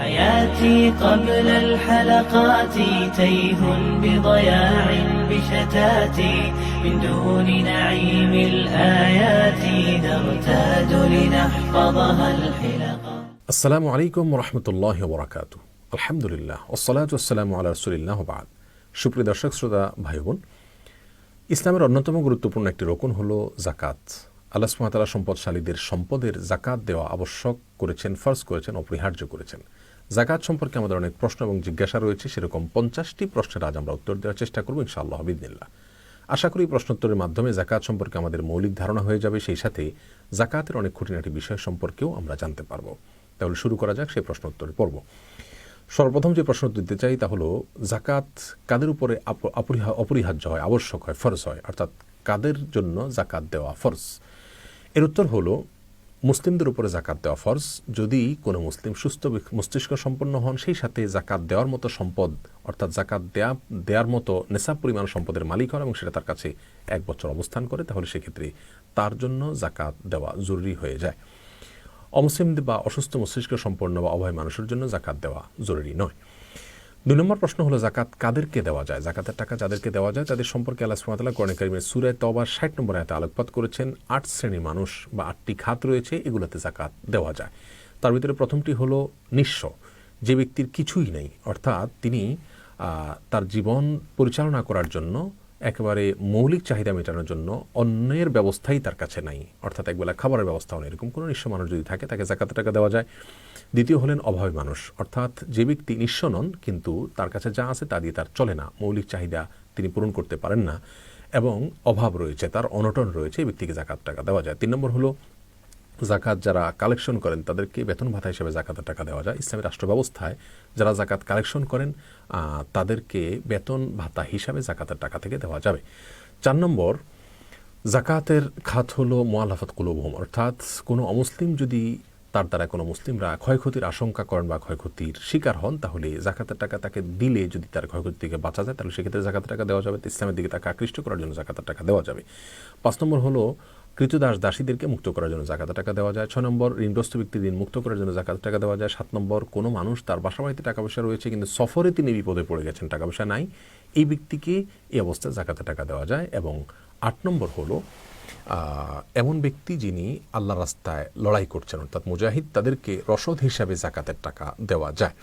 حياتي قبل الحلقات تيه بضياع بشتاتي من دون نعيم الآيات نرتاد لنحفظها الحلقات. السلام عليكم ورحمة الله وبركاته. আলহামদুলিল্লাহ والصلاة والسلام على رسول الله وبعد। সুপ্রিয় দর্শক শ্রোতা ভাই বোন, ইসলামের অন্যতম গুরুত্বপূর্ণ একটি রকম হলো জাকাত। আল্লাহ সুবহানাহু ওয়া তাআলা সম্পদশালীদের সম্পদের জাকাত দেওয়া আবশ্যক করেছেন, ফরজ করেছেন, অপরিহার্য করেছেন। জাকাত সম্পর্কে আমাদের অনেক প্রশ্ন এবং জিজ্ঞাসা রয়েছে, সেরকম 50টি প্রশ্নের আজ আমরা উত্তর দেওয়ার চেষ্টা করব ইনশাআল্লাহ বিইذনিল্লাহ। আশা করি প্রশ্নোত্তরের মাধ্যমে জাকাত সম্পর্কে আমাদের মৌলিক ধারণা হয়ে যাবে, সেই সাথে জাকাতের অনেক খুঁটিনাটি বিষয় সম্পর্কেও আমরা জানতে পারব। তাহলে শুরু করা যাক সেই প্রশ্নোত্তরের পর্ব। সর্বপ্রথম যে প্রশ্ন দিতে চাই তা হলো, জাকাত কাদের উপরে অপরিহার্য হয়, আবশ্যক হয়, ফরজ হয়, অর্থাৎ কাদের জন্য জাকাত দেওয়া ফরজ? এর উত্তর হলো, মুসলিমদের উপরে জাকাত দেওয়া ফরজ যদি কোনো মুসলিম সুস্থ মস্তিষ্ক সম্পন্ন হন, সেই সাথে জাকাত দেওয়ার মতো সম্পদ অর্থাৎ জাকাত দেওয়ার মতো নেশাব পরিমাণ সম্পদের মালিক হন এবং সেটা তার কাছে 1 বছর অবস্থান করে, তাহলে সেক্ষেত্রে তার জন্য জাকাত দেওয়া জরুরি হয়ে যায়। অমুসলিমদের বা অসুস্থ মস্তিষ্ক সম্পন্ন বা অভয় মানুষের জন্য জাকাত দেওয়া জরুরি নয়। 2 নম্বর প্রশ্ন হলো, জাকাত কাদেরকে দেওয়া যায়? জাকাতের টাকা যাদেরকে দেওয়া যায় তাদের সম্পর্কে আল্লাহ সুবহানাহু ওয়া তাআলা কোরআনে কারিমে সূরা তাওবার 60 নম্বর আয়াতে আলোকপাত করেছেন। 8 শ্রেণীর মানুষ বা 8টি খাত রয়েছে, এগুলোতে জাকাত দেওয়া যায়। তার ভিতরে প্রথমটি হলো নিঃস্ব, যে ব্যক্তির কিছুই নেই, অর্থাৎ তিনি তার জীবন পরিচালনা করার জন্য একেবারে মৌলিক চাহিদা মেটানোর জন্য অন্যের ব্যবস্থাই তার কাছে নাই, অর্থাৎ একবেলা খাবারের ব্যবস্থাও নেই, এরকম কোনো নিঃস্ব মানুষ যদি থাকে তাকে জাকাতের টাকা দেওয়া যায়। দ্বিতীয় হলেন অভাবী মানুষ, অর্থাৎ যে ব্যক্তি নিঃস্ব নন কিন্তু তার কাছে যা আছে তা দিয়ে তার চলে না, মৌলিক চাহিদা তিনি পূরণ করতে পারেন না এবং অভাব রয়েছে, তার অনটন রয়েছে, এই ব্যক্তিকে জাকাত টাকা দেওয়া যায়। 3 নম্বর হলো, জাকাত যারা কালেকশন করেন তাদেরকে বেতন ভাতা হিসেবে জাকাতের টাকা দেওয়া যায়। ইসলামী রাষ্ট্র ব্যবস্থায় যারা জাকাত কালেকশন করেন তাদেরকে বেতন ভাতা হিসাবে জাকাতের টাকা থেকে দেওয়া যাবে। 4 নম্বর জাকাতের খাত হলো মুআল্লাফাত কুলুবুহুম, অর্থাৎ কোনো অমুসলিম যদি তার দ্বারা কোনো মুসলিমরা ক্ষয়ক্ষতির আশঙ্কা করেন বা ক্ষয়ক্ষতির শিকার হন, তাহলে জাকাতের টাকা তাকে দিলে যদি তার ক্ষয়ক্ষতি থেকে বাঁচা যায় তাহলে সেক্ষেত্রে জাকাতের টাকা দেওয়া যাবে, ইসলামের দিকে তাকে আকৃষ্ট করার জন্য জাকাতের টাকা দেওয়া যাবে। 5 নম্বর হলো, কৃতদাস দাসীদেরকে মুক্ত করার জন্য জাকাতের টাকা দেওয়া যায়। 6 নম্বর, ঋণগ্রস্ত ব্যক্তির ঋণ মুক্ত করার জন্য জাকাতের টাকা দেওয়া যায়। 7 নম্বর, কোনো মানুষ তার বাসা বাড়িতে টাকা পয়সা রয়েছে কিন্তু সফরে তিনি বিপদে পড়ে গেছেন, টাকা পয়সা নাই, এই ব্যক্তিকে এই অবস্থায় জাকাতের টাকা দেওয়া যায়। এবং 8 নম্বর হলো, এমন ব্যক্তি যিনি আল্লাহ রাস্তায় লড়াই করছেন, অর্থাৎ মুজাহিদ, তাদেরকে রসদ হিসাবে জাকাতের টাকা দেওয়া যায়।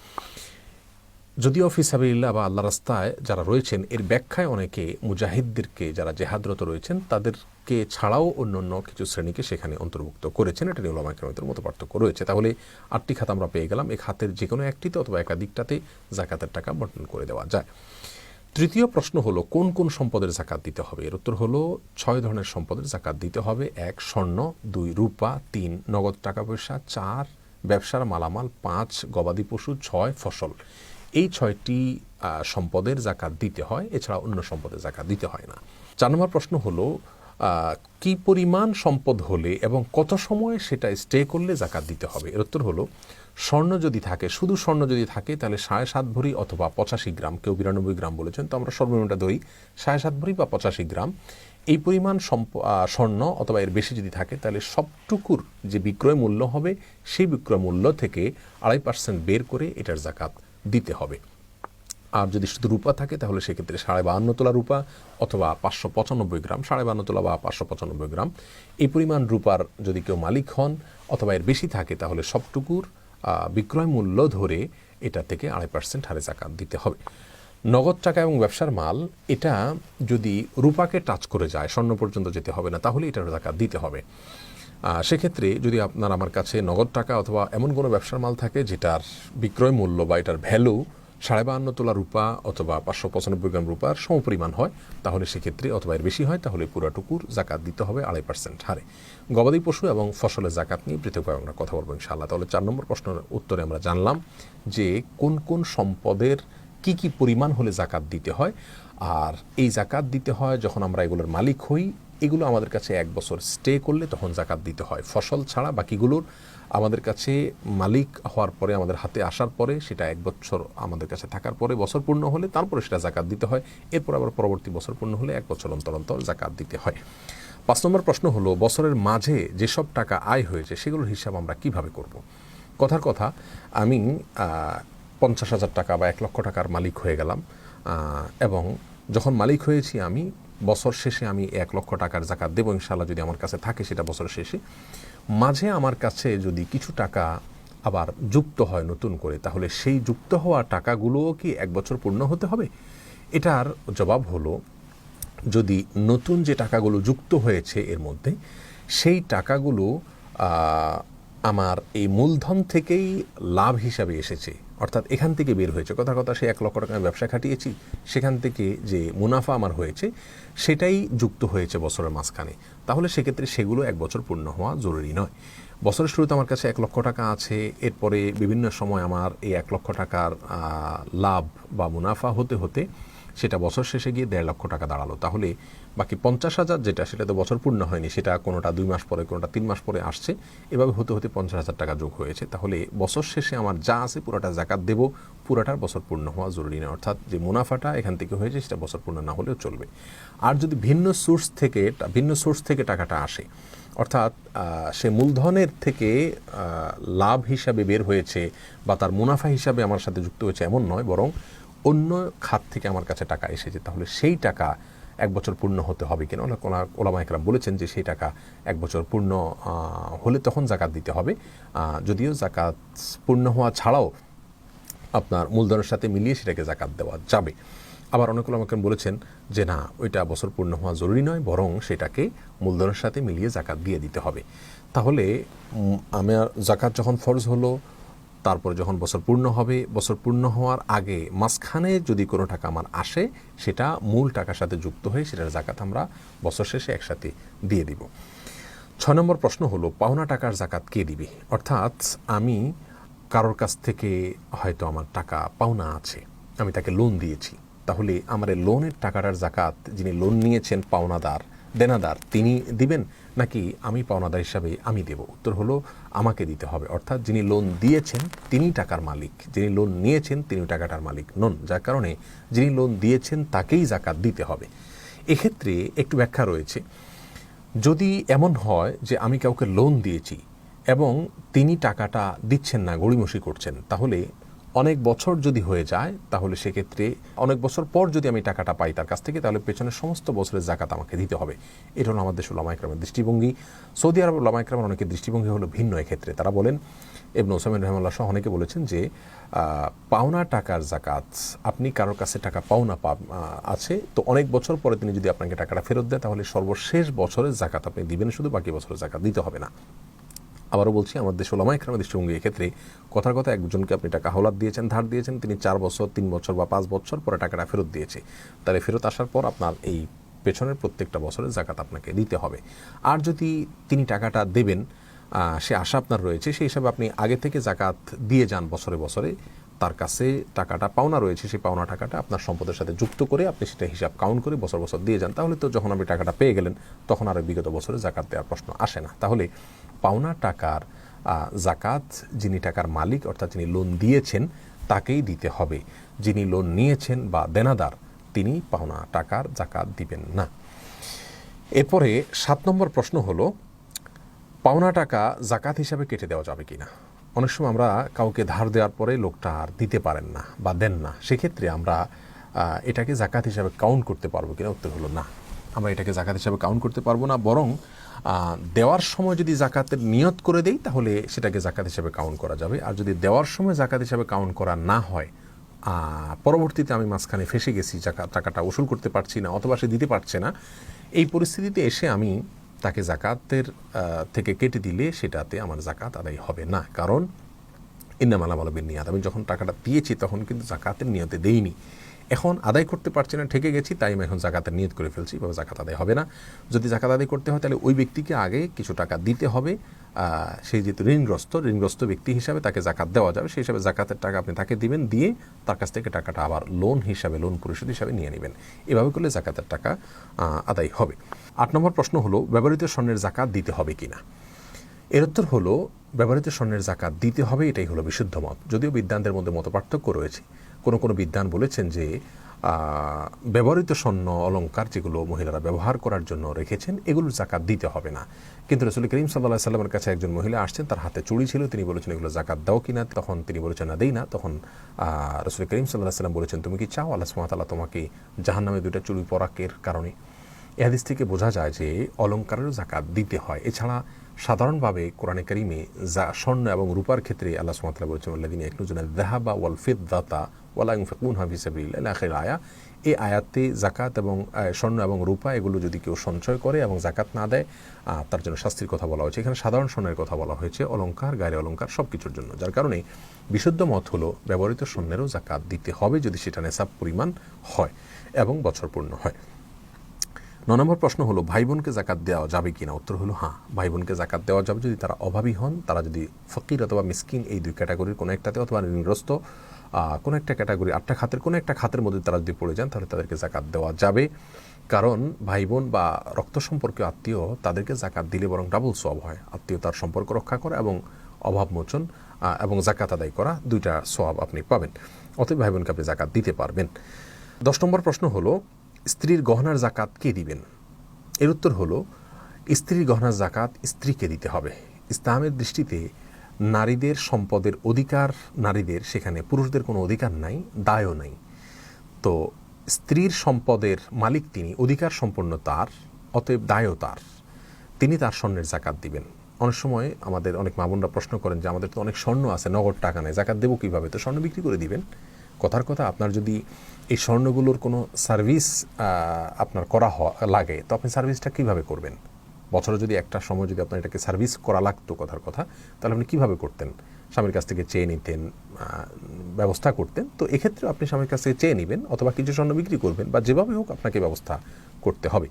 যদিও ফি সাবিলিল্লাহ বা আল্লাহ রাস্তায় যারা রয়েছেন এর ব্যাখ্যায় অনেকে মুজাহিদদেরকে যারা জেহাদরত রয়েছেন তাদেরকে ছাড়াও অন্য কিছু শ্রেণীকে সেখানে অন্তর্ভুক্ত করেছেন, এটা নিয়ে উলামায়ে কেরামের মতো পার্থক্য রয়েছে। তাহলে 8টি খাত আমরা পেয়ে গেলাম, এই খাতের যে কোনো একটিতে অথবা একাধিকটাতে জাকাতের টাকা বণ্টন করে দেওয়া যায়। তৃতীয় প্রশ্ন হলো, কোন কোন সম্পদের জাকাত দিতে হবে? এর উত্তর হলো, 6 ধরনের সম্পদের জাকাত দিতে হবে। 1 স্বর্ণ, 2 রূপা, 3 নগদ টাকা পয়সা, 4 ব্যবসার মালামাল, 5 গবাদি পশু, 6 ফসল। এই 6টি সম্পদের জাকাত দিতে হয়, এছাড়া অন্য সম্পদের জাকাত দিতে হয় না। 4 নম্বর প্রশ্ন হলো, কি পরিমাণ সম্পদ হলে এবং কত সময় সেটা স্টে করলে জাকাত দিতে হবে? এর উত্তর হলো, স্বর্ণ যদি থাকে, শুধু স্বর্ণ যদি থাকে তাহলে 7.5 ভরি অথবা 85 গ্রাম, কেউ 92 গ্রাম বলেছেন, তো আমরা সর্বনিম্নটা ধরি 7.5 ভরি বা 85 গ্রাম। এই পরিমাণ স্বর্ণ অথবা এর বেশি যদি থাকে তাহলে সবটুকুর যে বিক্রয় মূল্য হবে সেই বিক্রয় মূল্য থেকে 2.5% বের করে এটার জাকাত দিতে হবে। আর যদি শুধু রূপা থাকে তাহলে সেক্ষেত্রে 52.5 তোলা রূপা অথবা 595 গ্রাম, 52.5 তোলা বা 595 গ্রাম, এই পরিমাণ রূপার যদি কেউ মালিক হন অথবা এর বেশি থাকে তাহলে সবটুকুর বিক্রয় মূল্য ধরে এটা থেকে 2.5% হারে জাকাত দিতে হবে। নগদ টাকা এবং ব্যবসার মাল, এটা যদি রূপাকে টাচ করে যায়, স্বর্ণ পর্যন্ত যেতে হবে না, তাহলে এটার জাকাত দিতে হবে। সেক্ষেত্রে যদি আপনার আমার কাছে নগদ টাকা অথবা এমন কোনো ব্যবসার মাল থাকে যেটার বিক্রয় মূল্য বা এটার ভ্যালু 52.5 তোলা রূপা অথবা 595 গ্রাম রূপার সমপরিমাণ হয়, তাহলে সেক্ষেত্রে অথবা এর বেশি হয় তাহলে পুরাটুকুর জাকাত দিতে হবে 2.5% হারে। গবাদি পশু এবং ফসলের জাকাত নিয়ে পৃথকভাবে আমরা কথা বলবো ইনশাআল্লাহ। তাহলে 4 নম্বর প্রশ্নের উত্তরে আমরা জানলাম যে কোন কোন সম্পদের কি পরিমাণ হলে জাকাত দিতে হয়, আর এই জাকাত দিতে হয় যখন আমরা এগুলোর মালিক হই, এগুলো আমাদের কাছে 1 বছর স্টে করলে তখন জাকাত দিতে হয়। ফসল ছাড়া বাকিগুলোর আমাদের কাছে মালিক হওয়ার পরে, আমাদের হাতে আসার পরে, সেটা 1 বছর আমাদের কাছে থাকার পরে বছর পূর্ণ হলে তারপরে সেটা জাকাত দিতে হয়। এরপর আবার পরবর্তী বছর পূর্ণ হলে 1 বছর অন্তর অন্তর জাকাত দিতে হয়। 5 নম্বর প্রশ্ন হলো, বছরের মাঝে যেসব টাকা আয় হয়েছে সেগুলোর হিসাব আমরা কিভাবে করব? কথার কথা আমি 50,000 টাকা বা 1 লক্ষ টাকার মালিক হয়ে গেলাম, এবং যখন মালিক হয়েছি আমি বছর শেষে আমি 1 লক্ষ টাকার জাকাত দেবো ইনশাআল্লাহ, যদি আমার কাছে থাকে সেটা বছর শেষে। মাঝে আমার কাছে যদি কিছু টাকা আবার যুক্ত হয় নতুন করে, তাহলে সেই যুক্ত হওয়া টাকাগুলোও কি 1 বছর পূর্ণ হতে হবে? এটার জবাব হলো, যদি নতুন যে টাকাগুলো যুক্ত হয়েছে এর মধ্যে, সেই টাকাগুলো আমার এই মূলধন থেকেই লাভ হিসাবে এসেছে, অর্থাৎ এখান থেকে বের হয়েছে। কথা সে 1 লক্ষ টাকা আমি ব্যবসা খাটিয়েছি, সেখান থেকে যে মুনাফা আমার হয়েছে সেটাই যুক্ত হয়েছে বছরের মাঝখানে, তাহলে সেক্ষেত্রে সেগুলো 1 বছর পূর্ণ হওয়া জরুরি নয়। বছরের শুরুতে আমার কাছে 1 লক্ষ টাকা আছে, এরপরে বিভিন্ন সময় আমার এই 1 লক্ষ টাকার লাভ বা মুনাফা হতে হতে সেটা বছর শেষে গিয়ে 1.5 লক্ষ টাকা দাঁড়ালো, তাহলে বাকি 50,000 যেটা, সেটা তো বছর পূর্ণ হয়নি, সেটা কোনোটা 2 মাস পরে, কোনোটা 3 মাস পরে আসছে, এভাবে হতে হতে 50,000 টাকা যোগ হয়েছে। তাহলে বছর শেষে আমার যা আছে পুরোটা জাকাত দেব, পুরোটার বছর পূর্ণ হওয়া জরুরি নয়, অর্থাৎ যে মুনাফাটা এখান থেকে হয়েছে সেটা বছর পূর্ণ না হলেও চলবে। আর যদি ভিন্ন সোর্স থেকে টাকাটা আসে, অর্থাৎ সে মূলধনের থেকে লাভ হিসাবে বের হয়েছে বা তার মুনাফা হিসাবে আমার সাথে যুক্ত হয়েছে এমন নয়, বরং অন্য খাত থেকে আমার কাছে টাকা এসেছে, তাহলে সেই টাকা 1 বছর পূর্ণ হতে হবে কিনা? ওলামা একরাম বলেছেন যে সেই টাকা 1 বছর পূর্ণ হলে তখন জাকাত দিতে হবে। যদিও জাকাত পূর্ণ হওয়া ছাড়াও আপনার মূলধনের সাথে মিলিয়ে সেটাকে জাকাত দেওয়া যাবে। আবার অনেক ওলামা একরাম বলেছেন যে না, ওইটা বছর পূর্ণ হওয়া জরুরি নয়, বরং সেটাকে মূলধনের সাথে মিলিয়ে জাকাত দিয়ে দিতে হবে। তাহলে আমার জাকাত যখন ফরজ হলো, তারপরে যখন বছর পূর্ণ হবে, বছর পূর্ণ হওয়ার আগে মাঝখানে যদি কোনো টাকা আমার আসে, সেটা মূল টাকার সাথে যুক্ত হয়ে সেটার জাকাত আমরা বছর শেষে একসাথে দিয়ে দিব। 6 নম্বর প্রশ্ন হলো, পাওনা টাকার জাকাত কে দিবে? অর্থাৎ আমি কারোর কাছ থেকে হয়তো আমার টাকা পাওনা আছে, আমি তাকে লোন দিয়েছি, তাহলে আমার এই লোনের টাকাটার জাকাত যিনি লোন নিয়েছেন দেনাদার তিনি দিবেন, নাকি আমি পাওনাদার হিসাবে আমি দেব? উত্তর হলো আমাকে দিতে হবে। অর্থাৎ যিনি লোন দিয়েছেন তিনি টাকার মালিক, যিনি লোন নিয়েছেন তিনি টাকাটার মালিক নন, যার কারণে যিনি লোন দিয়েছেন তাকেই জাকাত দিতে হবে। এক্ষেত্রে একটু ব্যাখ্যা রয়েছে। যদি এমন হয় যে আমি কাউকে লোন দিয়েছি এবং তিনি টাকাটা দিচ্ছেন না, গড়িমসি করছেন, তাহলে অনেক বছর যদি হয়ে যায়, তাহলে সেক্ষেত্রে অনেক বছর পর যদি আমি টাকাটা পাই তার কাছ থেকে, তাহলে পেছনের সমস্ত বছরের জাকাত আমাকে দিতে হবে। এটা হলো আমাদের দেশের উলামা ইকরামের দৃষ্টিভঙ্গি। সৌদি আরব উলামা ইকরামের অনেকের দৃষ্টিভঙ্গি হলো ভিন্ন। এক্ষেত্রে তারা বলেন, ইবনে উসাইমিন রাহিমাহুল্লাহ সহ অনেকে বলেছেন যে পাওনা টাকার জাকাত, আপনি কারোর কাছে টাকা পাওনা আছে, তো অনেক বছর পরে তিনি যদি আপনাকে টাকাটা ফেরত দেয়, তাহলে সর্বশেষ বছরের জাকাত আপনি দিবেন, শুধু বাকি বছরের জাকাত দিতে হবে না। আবারও বলছি, আমাদের দেশে উলামা ইকরামের দৃষ্টিভঙ্গি এক্ষেত্রে কথার কথা, একজনকে আপনি টাকা হাওলাত দিয়েছেন, ধার দিয়েছেন, তিনি 4 বছর 3 বছর বা 5 বছর পরে টাকাটা ফেরত দিয়েছে, তাহলে ফেরত আসার পর আপনার এই পেছনের প্রত্যেকটা বছরের জাকাত আপনাকে দিতে হবে। আর যদি তিনি টাকাটা দেবেন সে আশা আপনার রয়েছে, সেই হিসাবে আপনি আগে থেকে জাকাত দিয়ে যান বছরে বছরে, তার কাছে টাকাটা পাওনা রয়েছে, সেই পাওনা টাকাটা আপনার সম্পদের সাথে যুক্ত করে আপনি সেটা হিসাব কাউন্ট করে বছর বছর দিয়ে যান, তাহলে তো যখন আপনি টাকাটা পেয়ে গেলেন তখন আর বিগত বছরে জাকাত দেওয়ার প্রশ্ন আসে না। তাহলে পাওনা টাকার জাকাত যিনি টাকার মালিক, অর্থাৎ যিনি লোন দিয়েছেন তাকেই দিতে হবে। যিনি লোন নিয়েছেন বা দেনাদার, তিনি পাওনা টাকার জাকাত দিবেন না। এরপরে 7 নম্বর প্রশ্ন হলো, পাওনা টাকা জাকাত হিসাবে কেটে দেওয়া যাবে কিনা? অনেক সময় আমরা কাউকে ধার দেওয়ার পরে লোকটা আর দিতে পারেন না বা দেন না, সেক্ষেত্রে আমরা এটাকে জাকাত হিসাবে কাউন্ট করতে পারবো কিনা? উত্তর হলো না, আমরা এটাকে জাকাত হিসাবে কাউন্ট করতে পারবো না, বরং দেওয়ার সময় যদি জাকাতের নিয়ত করে দেই তাহলে সেটাকে জাকাত হিসাবে কাউন্ট করা যাবে। আর যদি দেওয়ার সময় জাকাত হিসাবে কাউন্ট করা না হয়, পরবর্তীতে আমি মাঝখানে ফেসে গেছি, টাকাটা উসুল করতে পারছি না অথবা সে দিতে পারছে না, এই পরিস্থিতিতে এসে আমি তাকে জাকাতের থেকে কেটে দিলে সেটাতে আমার জাকাত আদায় হবে না, কারণ ইন্নামাল আমালু বিন্নিয়াত, আমি যখন টাকাটা দিয়েছি তখন কিন্তু জাকাতের নিয়তে দেইনি, এখন আদায় করতে পারছি না, ঠেকে গেছি, তাই আমি এখন জাকাতের নিয়ত করে ফেলছি, এভাবে জাকাত আদায় হবে না। যদি জাকাত আদায় করতে হয় তাহলে ওই ব্যক্তিকে আগে কিছু টাকা দিতে হবে, সেই যেহেতু ঋণগ্রস্ত ব্যক্তি হিসাবে তাকে জাকাত দেওয়া যাবে, সেই হিসাবে জাকাতের টাকা আপনি তাকে দিবেন, দিয়ে তার কাছ থেকে টাকাটা আবার লোন পরিশোধ হিসাবে নিয়ে নেবেন, এভাবে করলে জাকাতের টাকা আদায় হবে। 8 নম্বর প্রশ্ন হলো, ব্যবহৃত স্বর্ণের জাকাত দিতে হবে কিনা? এর উত্তর হলো, ব্যবহৃত স্বর্ণের জাকাত দিতে হবে, এটাই হলো বিশুদ্ধ মত, যদিও বিদ্বানদের মধ্যে মতপার্থক্য রয়েছে। কোনো বিদ্বান বলেছেন যে ব্যবহৃত স্বর্ণ অলংকার যেগুলো মহিলারা ব্যবহার করার জন্য রেখেছেন এগুলোর জাকাত দিতে হবে না। কিন্তু রাসূল করিম সাল্লাল্লাহু আলাইহি সাল্লামের কাছে একজন মহিলা আসছেন, তার হাতে চুড়ি ছিল, তিনি বলেছেন এগুলো জাকাত দাও কিনা। তখন তিনি বলেছেন না, দেই না। তখন রাসূল করিম সাল্লাল্লাহু আলাইহি সাল্লাম বলেছেন, তুমি কি চাও আল্লাহ সুবহানাহু ওয়া তাআলা তোমাকে জাহান্নামে দুইটা চুড়ি পরাকের কারণে? এই হাদিস থেকে বোঝা যায় যে অলংকারেরও জাকাত দিতে হয়। এছাড়া সাধারণভাবে কোরআনে কারিমে স্বর্ণ এবং রূপার ক্ষেত্রে আল্লাহ সুবহানাহু ওয়া তাআলা বলেছেন আল্লাযীনা ইয়াকনুজুনা আয-যাহাবা ওয়াল ফিদ্দাতা ওয়া লা ইউনফিকুনহা ফি সাবিলিল্লাহ ইলা আখির আয়া। এই আয়াতে জাকাত এবং স্বর্ণ এবং রূপা এগুলো যদি কেউ সঞ্চয় করে এবং জাকাত না দেয় তার জন্য শাস্তির কথা বলা হয়েছে। এখানে সাধারণ স্বর্ণের কথা বলা হয়েছে, অলংকার, গায়ের অলংকার সব কিছুর জন্য। যার কারণে বিশুদ্ধ মত হলো ব্যবহৃত স্বর্ণেরও জাকাত দিতে হবে যদি সেটা নেশাব পরিমাণ হয় এবং বছর পূর্ণ হয়। 9 নম্বর প্রশ্ন হলো ভাই বোনকে জাকাত দেওয়া যাবে কিনা? উত্তর হলো হ্যাঁ, ভাই বোনকে জাকাত দেওয়া যাবে যদি তারা অভাবী হন, তারা যদি ফকির অথবা মিসকিন এই দুই ক্যাটাগরির কোনো একটাতে অথবা ঋণগ্রস্ত কোনো একটা ক্যাটাগরি 8টা খাতের কোনো একটা খাতের মধ্যে তারা যদি পড়ে যান তাহলে তাদেরকে জাকাত দেওয়া যাবে। কারণ ভাই বোন বা রক্ত সম্পর্কীয় আত্মীয় তাদেরকে জাকাত দিলে বরং ডাবল সওয়াব হয়। আত্মীয়তার সম্পর্ক রক্ষা করা এবং অভাব মোচন এবং জাকাত আদায় করা, দুইটা সওয়াব আপনি পাবেন। অতএব ভাই বোনকে আপনি জাকাত দিতে পারবেন। 10 নম্বর প্রশ্ন হলো স্ত্রীর গহনার জাকাত কে দিবেন? এর উত্তর হলো স্ত্রীর গহনার জাকাত স্ত্রীকে দিতে হবে। ইসলামের দৃষ্টিতে নারীদের সম্পদের অধিকার নারীদের, সেখানে পুরুষদের কোনো অধিকার নাই, দায়ও নাই। তো স্ত্রীর সম্পদের মালিক তিনি, অধিকার সম্পন্ন তার, অতএব দায়ও তার। তিনি তার স্বর্ণের জাকাত দিবেন। অনেক সময় আমাদের অনেক মা বোনরা প্রশ্ন করেন যে আমাদের তো অনেক স্বর্ণ আছে, নগদ টাকা নেই, জাকাত দেবো কীভাবে? তো স্বর্ণ বিক্রি করে দিবেন। কথার কথা, আপনার যদি এই স্বর্ণগুলোর কোনো সার্ভিস আপনার করা লাগে তো আপনি সার্ভিসটা কীভাবে করবেন? বছরে যদি একটা সময় যদি আপনার এটাকে সার্ভিস করা লাগতো, কথার কথা, তাহলে আপনি কীভাবে করতেন? স্বামীর কাছ থেকে চেয়ে নিতেন, ব্যবস্থা করতেন। তো এক্ষেত্রে আপনি স্বামীর কাছ থেকে চেয়ে নেবেন অথবা কিছু স্বর্ণ বিক্রি করবেন, বা যেভাবে হোক আপনাকে ব্যবস্থা করতে হবে।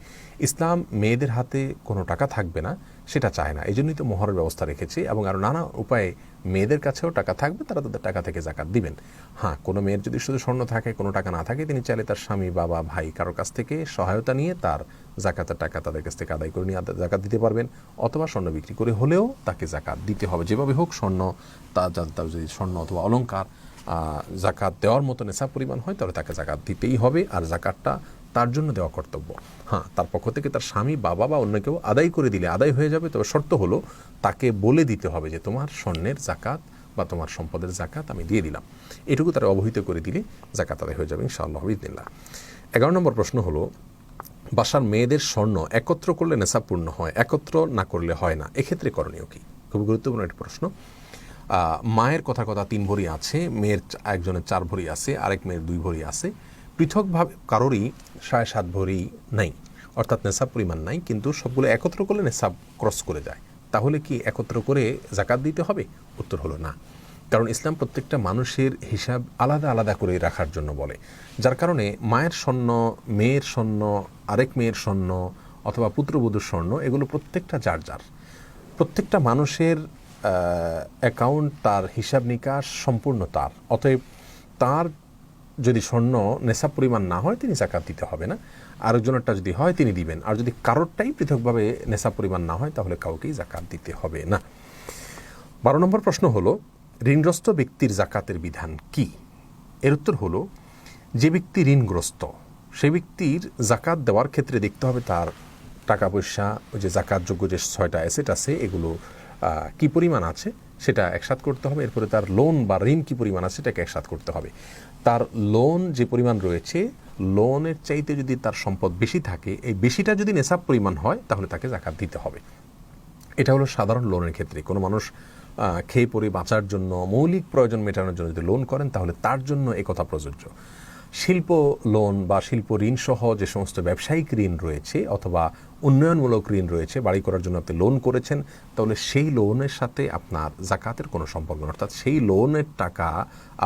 ইসলাম মেয়েদের হাতে কোনো টাকা থাকবে না সেটা চায় না, এই জন্যই তো মোহরের ব্যবস্থা রেখেছে এবং আরও নানা উপায়ে মেয়েদের কাছেও টাকা থাকবে, তারা তাদের টাকা থেকে জাকাত দিবেন। হ্যাঁ, কোনো মেয়ের যদি শুধু স্বর্ণ থাকে, কোনো টাকা না থাকে, তিনি চাইলে তার স্বামী, বাবা, ভাই কারোর কাছ থেকে সহায়তা নিয়ে তার জাকাতের টাকা তাদের কাছ থেকে আদায় করে নিয়ে জাকাত দিতে পারবেন, অথবা স্বর্ণ বিক্রি করে হলেও তাকে জাকাত দিতে হবে। যেভাবে হোক স্বর্ণ, তার যদি স্বর্ণ অথবা অলংকার জাকাত দেওয়ার মতো নেশা পরিমাণ হয় তাহলে তাকে জাকাত দিতেই হবে, আর জাকাতটা তার জন্য দেওয়া কর্তব্য। হ্যাঁ, তার পক্ষ থেকে তার স্বামী, বাবা বা অন্য কেউ আদায় করে দিলে আদায় হয়ে যাবে, তবে শর্ত হলো তাকে বলে দিতে হবে যে তোমার স্বর্ণের জাকাত বা তোমার সম্পদের জাকাত আমি দিয়ে দিলাম। এটুকু তারা অবহিত করে দিলে জাকাত আদায় হয়ে যাবে ইনশাআল্লাহ বিইজনিল্লাহ। 11 নম্বর প্রশ্ন হলো বাসার মেয়েদের স্বর্ণ একত্র করলে নেশাব পূর্ণ হয়, একত্র না করলে হয় না, এক্ষেত্রে করণীয় কি? খুব গুরুত্বপূর্ণ একটি প্রশ্ন। মায়ের কথা 3 ভরি আছে, মেয়ের একজনের 4 ভরি আছে, আরেক মেয়ের 2 ভরি আছে, পৃথকভাবে কারোরই 7.5 ভরি নাই, অর্থাৎ নেশাব পরিমাণ নাই, কিন্তু সবগুলো একত্র করলে নেশাব ক্রস করে যায়। তাহলে কি একত্র করে জাকাত দিতে হবে? উত্তর হলো না। কারণ ইসলাম প্রত্যেকটা মানুষের হিসাব আলাদা আলাদা করে রাখার জন্য বলে। যার কারণে মায়ের স্বর্ণ, মেয়ের স্বর্ণ, আরেক মেয়ের স্বর্ণ অথবা পুত্রবধূর স্বর্ণ, এগুলো প্রত্যেকটা যার যার, প্রত্যেকটা মানুষের অ্যাকাউন্ট, তার হিসাব নিকাশ সম্পূর্ণ তার। অতএব তার যদি স্বর্ণ নেশাব পরিমাণ না হয় তিনি জাকাত দিতে হবে না, আরেকজনেরটা যদি হয় তিনি দিবেন। আর যদি কারোরটাই পৃথকভাবে নেশাব পরিমাণ না হয় তাহলে কাউকেই জাকাত দিতে হবে না। 12 নম্বর প্রশ্ন হলো ঋণগ্রস্ত ব্যক্তির জাকাতের বিধান কি? এর উত্তর হলো যে ব্যক্তি ঋণগ্রস্ত সেই ব্যক্তির জাকাত দেওয়ার ক্ষেত্রে দেখতে হবে তার টাকা পয়সা, ওই যে জাকাতযোগ্য যে 6টা অ্যাসেট আছে এগুলো কি পরিমাণ আছে সেটা একসাথ করতে হবে। এরপরে তার লোন বা ঋণ কি পরিমাণ আছে সেটাকে একসাথ করতে হবে। তার লোন যে পরিমাণ রয়েছে, লোনের চাইতে যদি তার সম্পদ বেশি থাকে, এই বেশিটা যদি নেশাব পরিমাণ হয় তাহলে তাকে জাকাত দিতে হবে। এটা হলো সাধারণ লোনের ক্ষেত্রে। কোনো মানুষ খেয়ে পরে বাঁচার জন্য, মৌলিক প্রয়োজন মেটানোর জন্য যদি লোন করেন তাহলে তার জন্য একথা প্রযোজ্য। শিল্প লোন বা শিল্প ঋণ সহ যে সমস্ত ব্যবসায়িক ঋণ রয়েছে অথবা উন্নয়নমূলক ঋণ রয়েছে, বাড়ি করার জন্য আপনি লোন করেছেন, তাহলে সেই লোনের সাথে আপনার জাকাতের কোনো সম্পর্ক নেই। অর্থাৎ সেই লোনের টাকা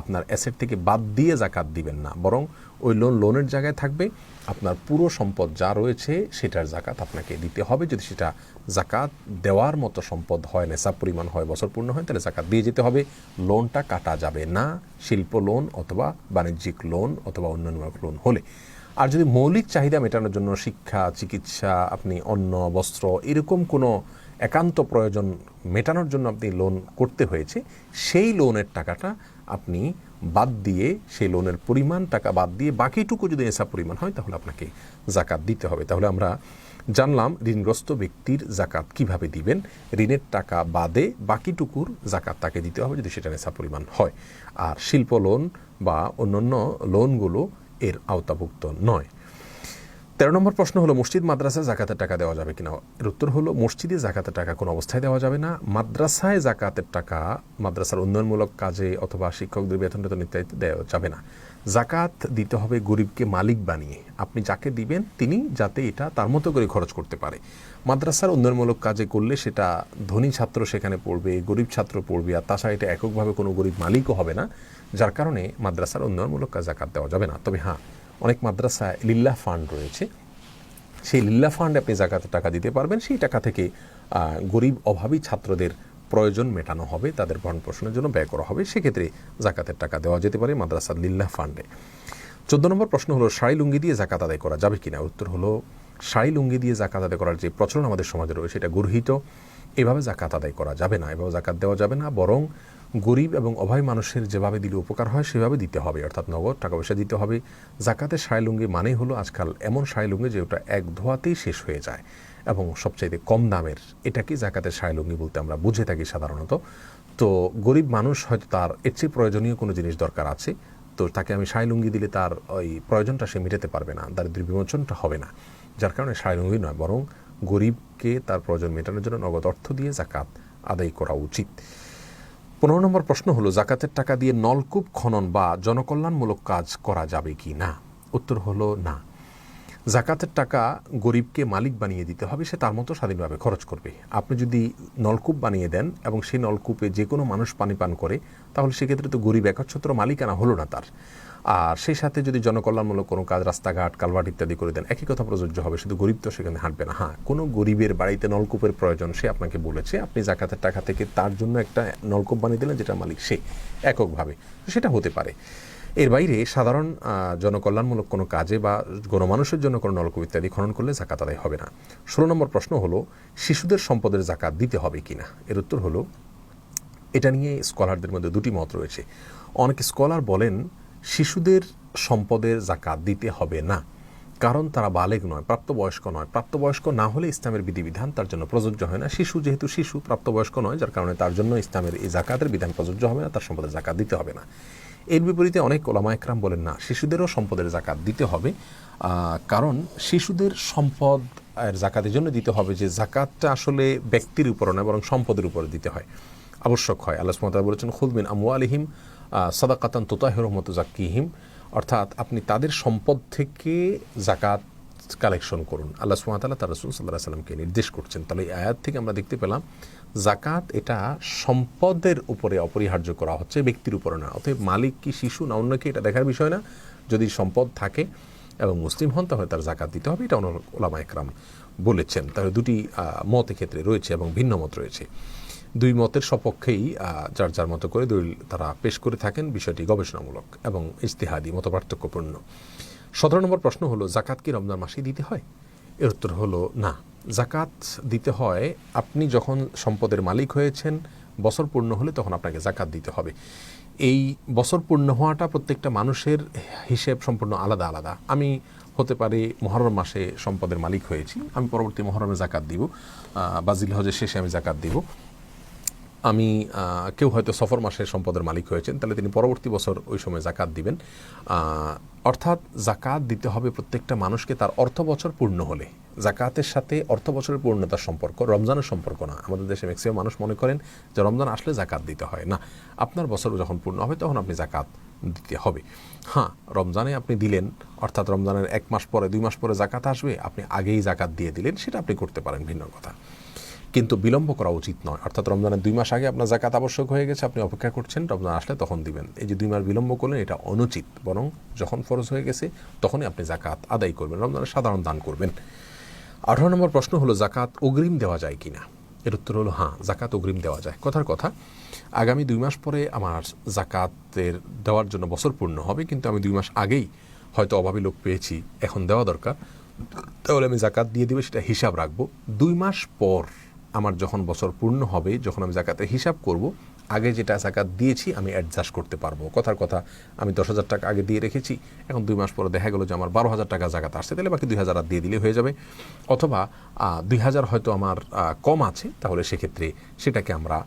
আপনার অ্যাসেট থেকে বাদ দিয়ে জাকাত দিবেন না, বরং ওই লোনের জায়গায় থাকবে। আপনার পুরো সম্পদ যা রয়েছে সেটার জাকাত আপনাকে দিতে হবে। যদি সেটা জাকাত দেওয়ার মতো সম্পদ হয়, নেশাব পরিমাণ হয়, বছর পূর্ণ হয়, তাহলে জাকাত দিয়ে যেতে হবে। লোনটা কাটা যাবে না, শিল্প লোন অথবা বাণিজ্যিক লোন অথবা উন্নয়নমূলক লোন হলে। আর যদি মৌলিক চাহিদা মেটানোর জন্য শিক্ষা, চিকিৎসা, আপনি অন্ন, বস্ত্র, এরকম কোনো একান্ত প্রয়োজন মেটানোর জন্য আপনি লোন করতে হয়েছে, সেই লোনের টাকাটা আপনি বাদ দিয়ে সেই লোনের পরিমাণ টাকা বাদ দিয়ে বাকিটুকু যদি নেশাব পরিমাণ হয় তাহলে আপনাকে জাকাত দিতে হবে। তাহলে আমরা জানলাম ঋণগ্রস্ত ব্যক্তির জাকাত কিভাবে দিবেন। ঋণের টাকা বাদে বাকিটুকুর জাকাত তাকে দিতে হবে যদি সেটা নেশাব পরিমাণ হয়। আর শিল্প লোন বা অন্যান্য লোনগুলো এর আওতাভুক্ত নয়। 13 নম্বর প্রশ্ন হলো মসজিদ মাদ্রাসায় জাকাতের টাকা দেওয়া যাবে কিনা। এর উত্তর হলো মসজিদে জাকাতের টাকা কোনো অবস্থায় দেওয়া যাবে না। মাদ্রাসায় জাকাতের টাকা মাদ্রাসার উন্নয়নমূলক কাজে অথবা শিক্ষকদের বেতন ইত্যাদি দেওয়া যাবে না। জাকাত দিতে হবে গরিবকে মালিক বানিয়ে। আপনি যাকে দিবেন তিনি যাতে এটা তার মতো করে খরচ করতে পারে। মাদ্রাসার উন্নয়নমূলক কাজে করলে সেটা ধনী ছাত্র সেখানে পড়বে, গরিব ছাত্র পড়বে, আর তাছাড়া এটা এককভাবে কোনো গরিব মালিকও হবে না, যার কারণে মাদ্রাসার উন্নয়নমূলক কাজ জাকাত দেওয়া যাবে না। তবে হ্যাঁ, অনেক মাদ্রাসায় লিল্লাহ ফান্ড রয়েছে, সেই লিল্লাহ ফান্ডে আপনি জাকাতের টাকা দিতে পারবেন। সেই টাকা থেকে গরিব অভাবী ছাত্রদের প্রয়োজন মেটানো হবে, তাদের ভরণ পোষণের জন্য ব্যয় করা হবে, সেক্ষেত্রে জাকাতের টাকা দেওয়া যেতে পারে মাদ্রাসার লিল্লাহ ফান্ডে। 14 নম্বর প্রশ্ন হলো শাড়ি লুঙ্গি দিয়ে জাকাত আদায় করা যাবে কিনা। উত্তর হলো শাড়ি লুঙ্গি দিয়ে জাকাত আদায় করার যে প্রচলন আমাদের সমাজে রয়েছে এটা গর্হিত। এভাবে জাকাত আদায় করা যাবে না, এভাবে জাকাত দেওয়া যাবে না, বরং গরিব এবং অভাবী মানুষের যেভাবে দিলে উপকার হয় সেভাবে দিতে হবে, অর্থাৎ নগদ টাকা পয়সা দিতে হবে। জাকাতের শাড়ি লুঙ্গি মানেই হলো আজকাল এমন শাড়ি লুঙ্গি যে ওটা এক ধোয়াতেই শেষ হয়ে যায় এবং সবচাইতে কম দামের, এটাকে জাকাতের শাড়ি লুঙ্গি বলতে আমরা বুঝে থাকি সাধারণত। তো গরিব মানুষ হয়তো তার এর চেয়ে প্রয়োজনীয় কোনো জিনিস দরকার আছে, তো তাকে আমি শাড়ি লুঙ্গি দিলে তার ওই প্রয়োজনটা সে মেটাতে পারবে না, দারিদ্র্য বিমোচনটা হবে না, যার কারণে শাড়ি লুঙ্গি নয়, বরং গরিবকে তার প্রয়োজন মেটানোর জন্য নগদ অর্থ দিয়ে জাকাত আদায় করা উচিত। 15 নম্বর প্রশ্ন হলো জাকাতের টাকা দিয়ে নলকূপ খনন বা জনকল্যাণমূলক কাজ করা যাবে কি না। উত্তর হলো না। জাকাতের টাকা গরিবকে মালিক বানিয়ে দিতে হবে, সে তার মতো স্বাধীনভাবে খরচ করবে। আপনি যদি নলকূপ বানিয়ে দেন এবং সেই নলকূপে যে কোনো মানুষ পানি পান করে, তাহলে সেক্ষেত্রে তো গরিব একচ্ছত্র মালিকানা হলো না তার। আর সেই সাথে যদি জনকল্যাণমূলক কোনো কাজ, রাস্তাঘাট, কালভার্ট ইত্যাদি করে দেন, একই কথা প্রযোজ্য হবে, শুধু গরিব তো সেখানে হাঁটবে না। হ্যাঁ, কোনো গরিবের বাড়িতে নলকূপের প্রয়োজন, সে আপনাকে বলেছে, আপনি জাকাতের টাকা থেকে তার জন্য একটা নলকূপ বানিয়ে দিলেন যেটা মালিক সে এককভাবে, সেটা হতে পারে। এর বাইরে সাধারণ জনকল্যাণমূলক কোনো কাজে বা গণমানুষের জন্য কোনো নলকূপ ইত্যাদি খনন করলে জাকাত আদায় হবে না। 16 নম্বর প্রশ্ন হলো শিশুদের সম্পদের জাকাত দিতে হবে কিনা। এর উত্তর হলো এটা নিয়ে স্কলারদের মধ্যে দুটি মত রয়েছে। অনেক স্কলার বলেন শিশুদের সম্পদের জাকাত দিতে হবে না, কারণ তারা বালেগ নয়, প্রাপ্তবয়স্ক নয়। প্রাপ্তবয়স্ক না হলে ইসলামের বিধিবিধান তার জন্য প্রযোজ্য হয় না। শিশু যেহেতু শিশু, প্রাপ্তবয়স্ক নয়, যার কারণে তার জন্য ইসলামের এই জাকাতের বিধান প্রযোজ্য হবে না, তার সম্পদের জাকাত দিতে হবে না। এর বিপরীতে অনেক ওলামা একরাম বলেন না, শিশুদেরও সম্পদের জাকাত দিতে হবে, কারণ শিশুদের সম্পদ এর জাকাতের জন্য দিতে হবে যে জাকাতটা আসলে ব্যক্তির উপর নয় বরং সম্পদের উপরে দিতে হয়, আবশ্যক হয়। আল্লাহ সুবহানাহু ওয়া তাআলা বলেছেন খুয মিন আমওয়ালিহিম সাদাকাতান তুতাহিরুহুম ওয়া তুযাক্কিহিম, অর্থাৎ আপনি তাদের সম্পদ থেকে জাকাত কালেকশন করুন। আল্লাহ সুবহানাহু ওয়া তাআলা তার রাসূল সাল্লাল্লাহু আলাইহি ওয়াসাল্লামকে নির্দেশ করছেন। তাহলে এই আয়াত থেকে আমরা দেখতে পেলাম জাকাত এটা সম্পদের উপরে অপরিহার্য করা হচ্ছে, ব্যক্তির উপরে না। অতএব মালিক কি শিশু না অন্য কি এটা দেখার বিষয় না, যদি সম্পদ থাকে এবং মুসলিম হন তাহলে তার জাকাত দিতে হবে, এটা অনেক ওলামা একরাম বলেছেন। তাহলে দুটি মত ক্ষেত্রে রয়েছে এবং ভিন্ন মত রয়েছে। দুই মতের সপক্ষেই যার যার মতো করে দলিল তারা পেশ করে থাকেন। বিষয়টি গবেষণামূলক এবং ইজতিহাদি মতপার্থক্যপূর্ণ। 17 নম্বর প্রশ্ন হলো জাকাত কি রমজান মাসেই দিতে হয়। এর উত্তর হলো না, জাকাত দিতে হয় আপনি যখন সম্পদের মালিক হয়েছেন, বছর পূর্ণ হলে তখন আপনাকে জাকাত দিতে হবে। এই বছর পূর্ণ হওয়াটা প্রত্যেকটা মানুষের হিসেব সম্পূর্ণ আলাদা আলাদা। আমি হতে পারে মুহররম মাসে সম্পদের মালিক হয়েছি, আমি পরবর্তী মুহররমে জাকাত দিব, বা জিলহজের শেষে আমি জাকাত দিব। আমি কেউ হয়তো সফর মাসে সম্পদের মালিক হয়েছেন, তাহলে তিনি পরবর্তী বছর ওই সময় জাকাত দিবেন। অর্থাৎ জাকাত দিতে হবে প্রত্যেকটা মানুষকে তার অর্থ বছর পূর্ণ হলে। জাকাতের সাথে অর্থ বছরের পূর্ণতার সম্পর্ক, রমজানের সম্পর্ক না। আমাদের দেশে ম্যাক্সিমাম মানুষ মনে করেন যে রমজান আসলে জাকাত দিতে হয় না, আপনার বছর যখন পূর্ণ হবে তখন আপনি জাকাত দিতে হবে। হ্যাঁ, রমজানে আপনি দিলেন, অর্থাৎ রমজানের 1 মাস পরে 2 মাস পরে জাকাত আসবে, আপনি আগেই জাকাত দিয়ে দিলেন, সেটা আপনি করতে পারেন, ভিন্ন কথা। কিন্তু বিলম্ব করা উচিত নয়। অর্থাৎ রমজানের 2 মাস আগে আপনার জাকাত আবশ্যক হয়ে গেছে, আপনি অপেক্ষা করছেন রমজান আসলে তখন দিবেন, এই যে 2 মাস বিলম্ব করলেন এটা অনুচিত। বরং যখন ফরজ হয়ে গেছে তখনই আপনি জাকাত আদায় করবেন, রমজানের সাধারণ দান করবেন। 18 নম্বর প্রশ্ন হলো জাকাত অগ্রিম দেওয়া যায় কিনা। এর উত্তর হলো হ্যাঁ, জাকাত অগ্রিম দেওয়া যায়। কথার কথা, আগামী 2 মাস পরে আমার জাকাতের দেওয়ার জন্য বছর পূর্ণ হবে, কিন্তু আমি 2 মাস আগেই হয়তো অভাবী লোক পেয়েছি, এখন দেওয়া দরকার, তাহলে আমি জাকাত দিয়ে দিব, সেটা হিসাব রাখবো। 2 মাস পর আমার যখন বছর পূর্ণ হবে, যখন আমি জাকাতের হিসাব করব, আগে যেটা জাকাত দিয়েছি আমি অ্যাডজাস্ট করতে পারবো। কথার কথা আমি 10,000 টাকা আগে দিয়ে রেখেছি, এখন 2 মাস পরে দেখা গেলো যে আমার 12,000 টাকা জাকাত আসছে, তাহলে বাকি 2,000 আর দিয়ে দিলে হয়ে যাবে। অথবা 2,000 হয়তো আমার কম আছে, তাহলে সেক্ষেত্রে সেটাকে আমরা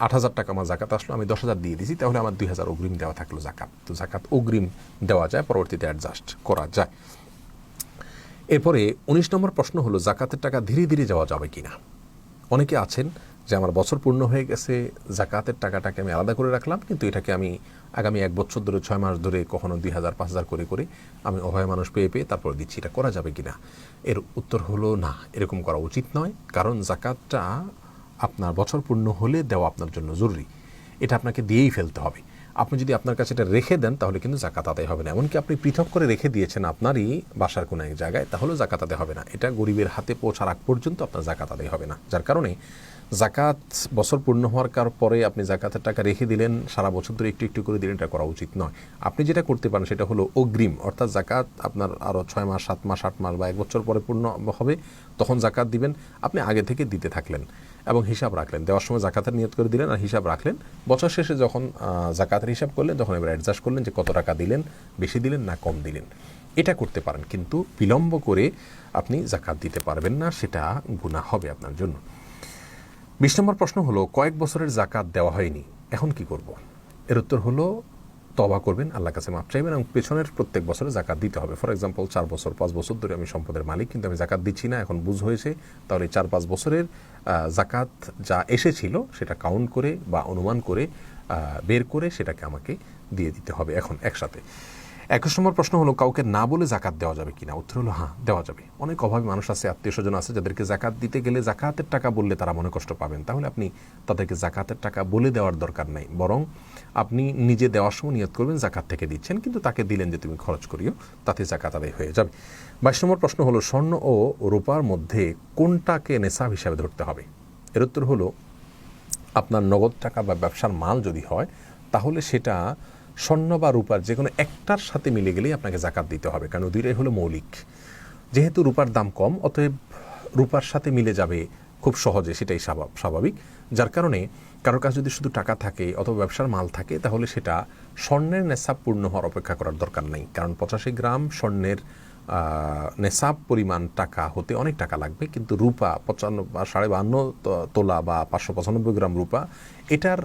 8,000 টাকা আমার জাকাত আসলো, আমি 10,000 দিয়ে দিয়েছি, তাহলে আমার 2,000 অগ্রিম দেওয়া থাকলো জাকাত। তো জাকাত অগ্রিম দেওয়া যায়, পরবর্তীতে অ্যাডজাস্ট করা যায়। এরপরে 19 নম্বর প্রশ্ন হলো জাকাতের টাকা ধীরে ধীরে যাওয়া যাবে কিনা। অনেকে আছেন যে আমার বছর পূর্ণ হয়ে গেছে, জাকাতের টাকাটাকে আমি আলাদা করে রাখলাম, কিন্তু এটাকে আমি আগামী 1 বছর ধরে 6 মাস ধরে কখনো 2,000 5,000 করে করে আমি অভয় মানুষ পেয়ে পেয়ে তারপর দিচ্ছি, এটা করা যাবে কিনা। এর উত্তর হলো না, এরকম করা উচিত নয়। কারণ জাকাতটা আপনার বছর পূর্ণ হলে দেওয়া আপনার জন্য জরুরি, এটা আপনাকে দিয়েই ফেলতে হবে। আপনি যদি আপনার কাছে এটা রেখে দেন তাহলে কিন্তু জাকাত আদায় হবে না। এমনকি আপনি পৃথক করে রেখে দিয়েছেন আপনারই বাসার কোনো এক জায়গায়, তাহলেও জাকাত আদায় হবে না। এটা গরিবের হাতে পৌঁছার আগ পর্যন্ত আপনার জাকাত আদায় হবে না। যার কারণে জাকাত বছর পূর্ণ হওয়ার পরে আপনি জাকাতের টাকা রেখে দিলেন, সারা বছর ধরে একটু একটু করে দিলেন, এটা করা উচিত নয়। আপনি যেটা করতে পারেন সেটা হলো অগ্রিম, অর্থাৎ জাকাত আপনার আরও 6 মাস 7 মাস 8 মাস বা 1 বছর পরে পূর্ণ হবে, তখন জাকাত দিবেন। আপনি আগে থেকে দিতে থাকলেন এবং হিসাব রাখলেন, দেওয়ার সময় জাকাতের নিয়ত করে দিলেন আর হিসাব রাখলেন। বছর শেষে যখন জাকাতের হিসাব করলেন, তখন এবার অ্যাডজাস্ট করলেন যে কত টাকা দিলেন, বেশি দিলেন না কম দিলেন। এটা করতে পারেন, কিন্তু বিলম্ব করে আপনি জাকাত দিতে পারবেন না, সেটা গুনাহ হবে আপনার জন্য। 20 নম্বর প্রশ্ন হলো কয়েক বছরের জাকাত দেওয়া হয়নি, এখন কি করব। এর উত্তর হলো তওবা করবেন, আল্লাহর কাছে মাপ চাইবেন এবং পেছনের প্রত্যেক বছরে জাকাত দিতে হবে। ফর এক্সাম্পল 4 বছর 5 বছর ধরে আমি সম্পদের মালিক, কিন্তু আমি জাকাত দিচ্ছি না, এখন বুঝ হয়েছে, তাহলে 4-5 বছরের জাকাত যা এসেছিল সেটা কাউন্ট করে বা অনুমান করে বের করে সেটাকে আমাকে দিয়ে দিতে হবে এখন একসাথে। 21 নম্বর প্রশ্ন হলো কাউকে না বলে জাকাত দেওয়া যাবে কিনা। উত্তর হলো হ্যাঁ, দেওয়া যাবে। অনেক অভাবী মানুষ আছে, আত্মীয় স্বজন আছে, যাদেরকে জাকাত দিতে গেলে জাকাতের টাকা বললে তারা মনে কষ্ট পাবেন, তাহলে আপনি তাদেরকে জাকাতের টাকা বলে দেওয়ার দরকার নেই, বরং আপনি নিজে দেওয়ার সময় নিয়ত করবেন জাকাত থেকে দিচ্ছেন, কিন্তু তাকে দিলেন যে তুমি খরচ করিও, তাতে জাকাত আদায় হয়ে যাবে। 22 নম্বর প্রশ্ন হলো স্বর্ণ ও রূপার মধ্যে কোনটাকে নেশাব হিসাবে ধরতে হবে। এর উত্তর হলো আপনার নগদ টাকা বা ব্যবসার মাল যদি হয়, তাহলে সেটা স্বর্ণ বা রূপার যে কোনো একটার সাথে মিলে গেলেই আপনাকে জাকাত দিতে হবে, কারণ দুইটাই হলো মৌলিক। যেহেতু রূপার দাম কম, অতএব রূপার সাথে মিলে যাবে খুব সহজে, সেটাই স্বাভাবিক। যার কারণে কারোর কাছে যদি শুধু টাকা থাকে অথবা ব্যবসার মাল থাকে, তাহলে সেটা স্বর্ণের নেশাব পূর্ণ হওয়ার অপেক্ষা করার দরকার নেই, কারণ 85 গ্রাম স্বর্ণের নেশাব পরিমাণ টাকা হতে অনেক টাকা লাগবে, কিন্তু রূপা 52 তোলা বা 595 গ্রাম রূপা, এটার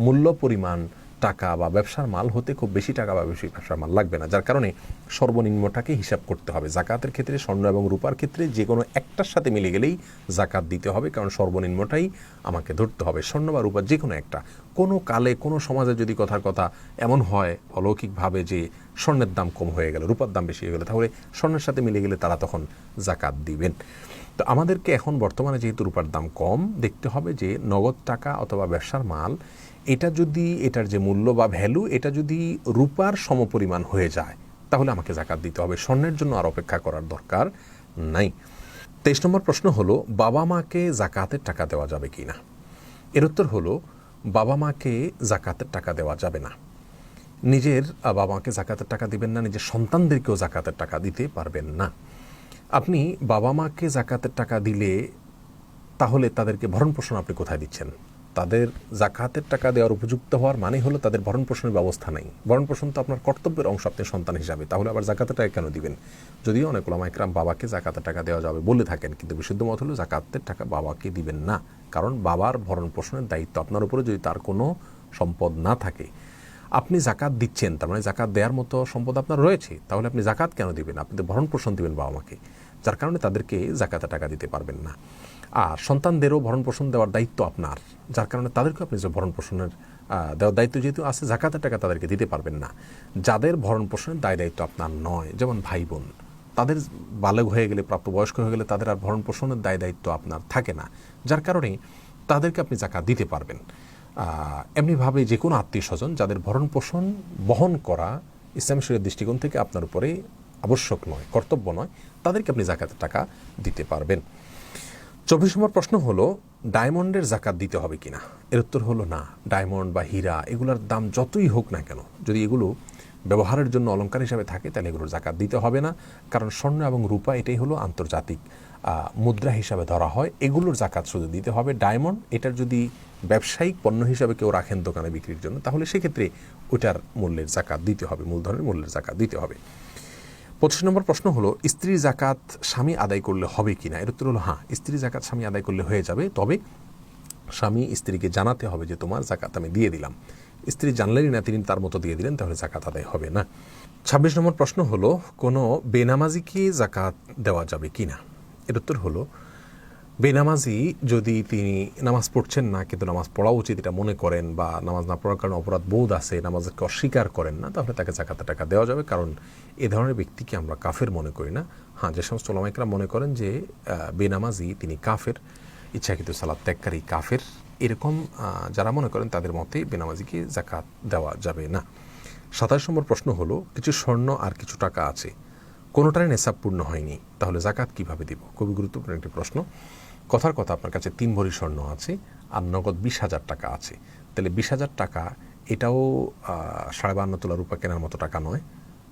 মূল্য পরিমাণ টাকা বা ব্যবসার মাল হতে খুব বেশি টাকা বা বেশি ব্যবসার মাল লাগবে না। যার কারণে সর্বনিম্নটাকে হিসাব করতে হবে। জাকাতের ক্ষেত্রে স্বর্ণ এবং রূপার ক্ষেত্রে যে কোনো একটার সাথে মিলে গেলেই জাকাত দিতে হবে, কারণ সর্বনিম্নটাই আমাকে ধরতে হবে। স্বর্ণ বা রূপার যে কোনো একটা, কোনো কালে কোনো সমাজে যদি কথার কথা এমন হয় অলৌকিকভাবে যে স্বর্ণের দাম কম হয়ে গেল, রূপার দাম বেশি হয়ে গেল, তাহলে স্বর্ণের সাথে মিলে গেলে তারা তখন জাকাত দিবেন। তো আমাদেরকে এখন বর্তমানে যেহেতু রূপার দাম কম, দেখতে হবে যে নগদ টাকা অথবা ব্যবসার মাল, এটা যদি এটার যে মূল্য বা ভ্যালু এটা যদি রূপার সমপরিমাণ হয়ে যায়, তাহলে আমাকে জাকাত দিতে হবে, স্বর্ণের জন্য আর অপেক্ষা করার দরকার নাই। 23 নম্বর প্রশ্ন হলো বাবা মাকে জাকাতের টাকা দেওয়া যাবে কি না। এর উত্তর হলো বাবা মাকে জাকাতের টাকা দেওয়া যাবে না। নিজের বাবা মাকে জাকাতের টাকা দিবেন না, নিজের সন্তানদেরকেও জাকাতের টাকা দিতে পারবেন না। আপনি বাবা মাকে জাকাতের টাকা দিলে তাহলে তাদেরকে ভরণ পোষণ আপনি কোথায় দিচ্ছেন। তাদের জাকাতের টাকা দেওয়ার উপযুক্ত হওয়ার মানে হলো তাদের ভরণ পোষণের ব্যবস্থা নেই। ভরণ পোষণ তো আপনার কর্তব্যের অংশ, আপনি সন্তান হিসাবে, তাহলে আবার জাকাতের টাকা কেন দিবেন। যদিও অনেক ওলামা ইকরাম বাবাকে জাকাতের টাকা দেওয়া যাবে বলে থাকেন, কিন্তু বিশুদ্ধ মত হলো জাকাতের টাকা বাবাকে দিবেন না, কারণ বাবার ভরণ পোষণের দায়িত্ব আপনার উপরে যদি তার কোনো সম্পদ না থাকে। আপনি জাকাত দিচ্ছেন, তার মানে জাকাত দেওয়ার মতো সম্পদ আপনার রয়েছে, তাহলে আপনি জাকাত কেন দিবেন, আপনি তো ভরণ পোষণ দিবেন বাবা মাকে, যার কারণে তাদেরকে জাকাতের টাকা দিতে পারবেন না। আর সন্তানদেরও ভরণ পোষণ দেওয়ার দায়িত্ব আপনার, যার কারণে তাদেরকে আপনি যে ভরণ পোষণের দেওয়ার দায়িত্ব যেহেতু আছে, জাকাতের টাকা তাদেরকে দিতে পারবেন না। যাদের ভরণ পোষণের দায়িত্ব আপনার নয়, যেমন ভাই বোন, তাদের বালেগ হয়ে গেলে, প্রাপ্তবয়স্ক হয়ে গেলে তাদের আর ভরণ পোষণের দায়িত্ব আপনার থাকে না, যার কারণে তাদেরকে আপনি জাকাত দিতে পারবেন। এমনিভাবে যে কোনো আত্মীয় স্বজন যাদের ভরণ পোষণ বহন করা ইসলামী শরীয়তের দৃষ্টিকোণ থেকে আপনার উপরে আবশ্যক নয়, কর্তব্য নয়, তাদেরকে আপনি জাকাতের টাকা দিতে পারবেন। 24 নম্বর প্রশ্ন হলো ডায়মন্ডের জাকাত দিতে হবে কিনা। এর উত্তর হলো না। ডায়মন্ড বা হীরা এগুলোর দাম যতই হোক না কেন, যদি এগুলো ব্যবহারের জন্য অলংকার হিসাবে থাকে, তাহলে এগুলোর জাকাত দিতে হবে না, কারণ স্বর্ণ এবং রূপা এটাই হলো আন্তর্জাতিক। মুদ্রা হিসাবে ধরা হয়, এগুলোর জাকাত শুধু দিতে হবে। ডায়মন্ড, এটার যদি ব্যবসায়িক পণ্য হিসাবে কেউ রাখেন দোকানে বিক্রির জন্য, তাহলে সেক্ষেত্রে ওটার মূল্যের জাকাত দিতে হবে, মূলধনের মূল্যের জাকাত দিতে হবে। 25 নম্বর প্রশ্ন হলো, স্ত্রী জাকাত স্বামী আদায় করলে হবে কিনা? এর উত্তর হলো হ্যাঁ, স্ত্রী জাকাত স্বামী আদায় করলে হয়ে যাবে, তবে স্বামী স্ত্রীকে জানাতে হবে যে তোমার জাকাত আমি দিয়ে দিলাম। স্ত্রী জানলেনই না, তিনি তার মতো দিয়ে দিলেন, তাহলে জাকাত আদায় হবে না। 26 নম্বর প্রশ্ন হলো, কোনো বেনামাজিকে জাকাত দেওয়া যাবে কিনা? এর উত্তর হলো, বেনামাজি যদি তিনি নামাজ পড়ছেন না কিন্তু নামাজ পড়া উচিত এটা মনে করেন, বা নামাজ না পড়ার কারণে অপরাধ বোধ আছে, নামাজকে অস্বীকার করেন না, তাহলে তাকে জাকাতের টাকা দেওয়া যাবে, কারণ এ ধরনের ব্যক্তিকে আমরা কাফের মনে করি না। হ্যাঁ, যে সমস্ত ওলামা ইকরাম মনে করেন যে বেনামাজি তিনি কাফের, ইচ্ছাকৃত সালাত ত্যাগকারী কাফের, এরকম যারা মনে করেন তাদের মতে বেনামাজিকে জাকাত দেওয়া যাবে না। 27 নম্বর প্রশ্ন হলো, কিছু স্বর্ণ আর কিছু টাকা আছে, কোনোটারই নেশাব পূর্ণ হয়নি, তাহলে জাকাত কিভাবে দিব? খুবই গুরুত্বপূর্ণ একটি প্রশ্ন। কথার কথা, আপনার কাছে 3 ভরি স্বর্ণ আছে আর নগদ 20,000 টাকা আছে, তাহলে 20,000 টাকা এটাও 52.5 তোলা রূপা কেনার মতো টাকা নয়,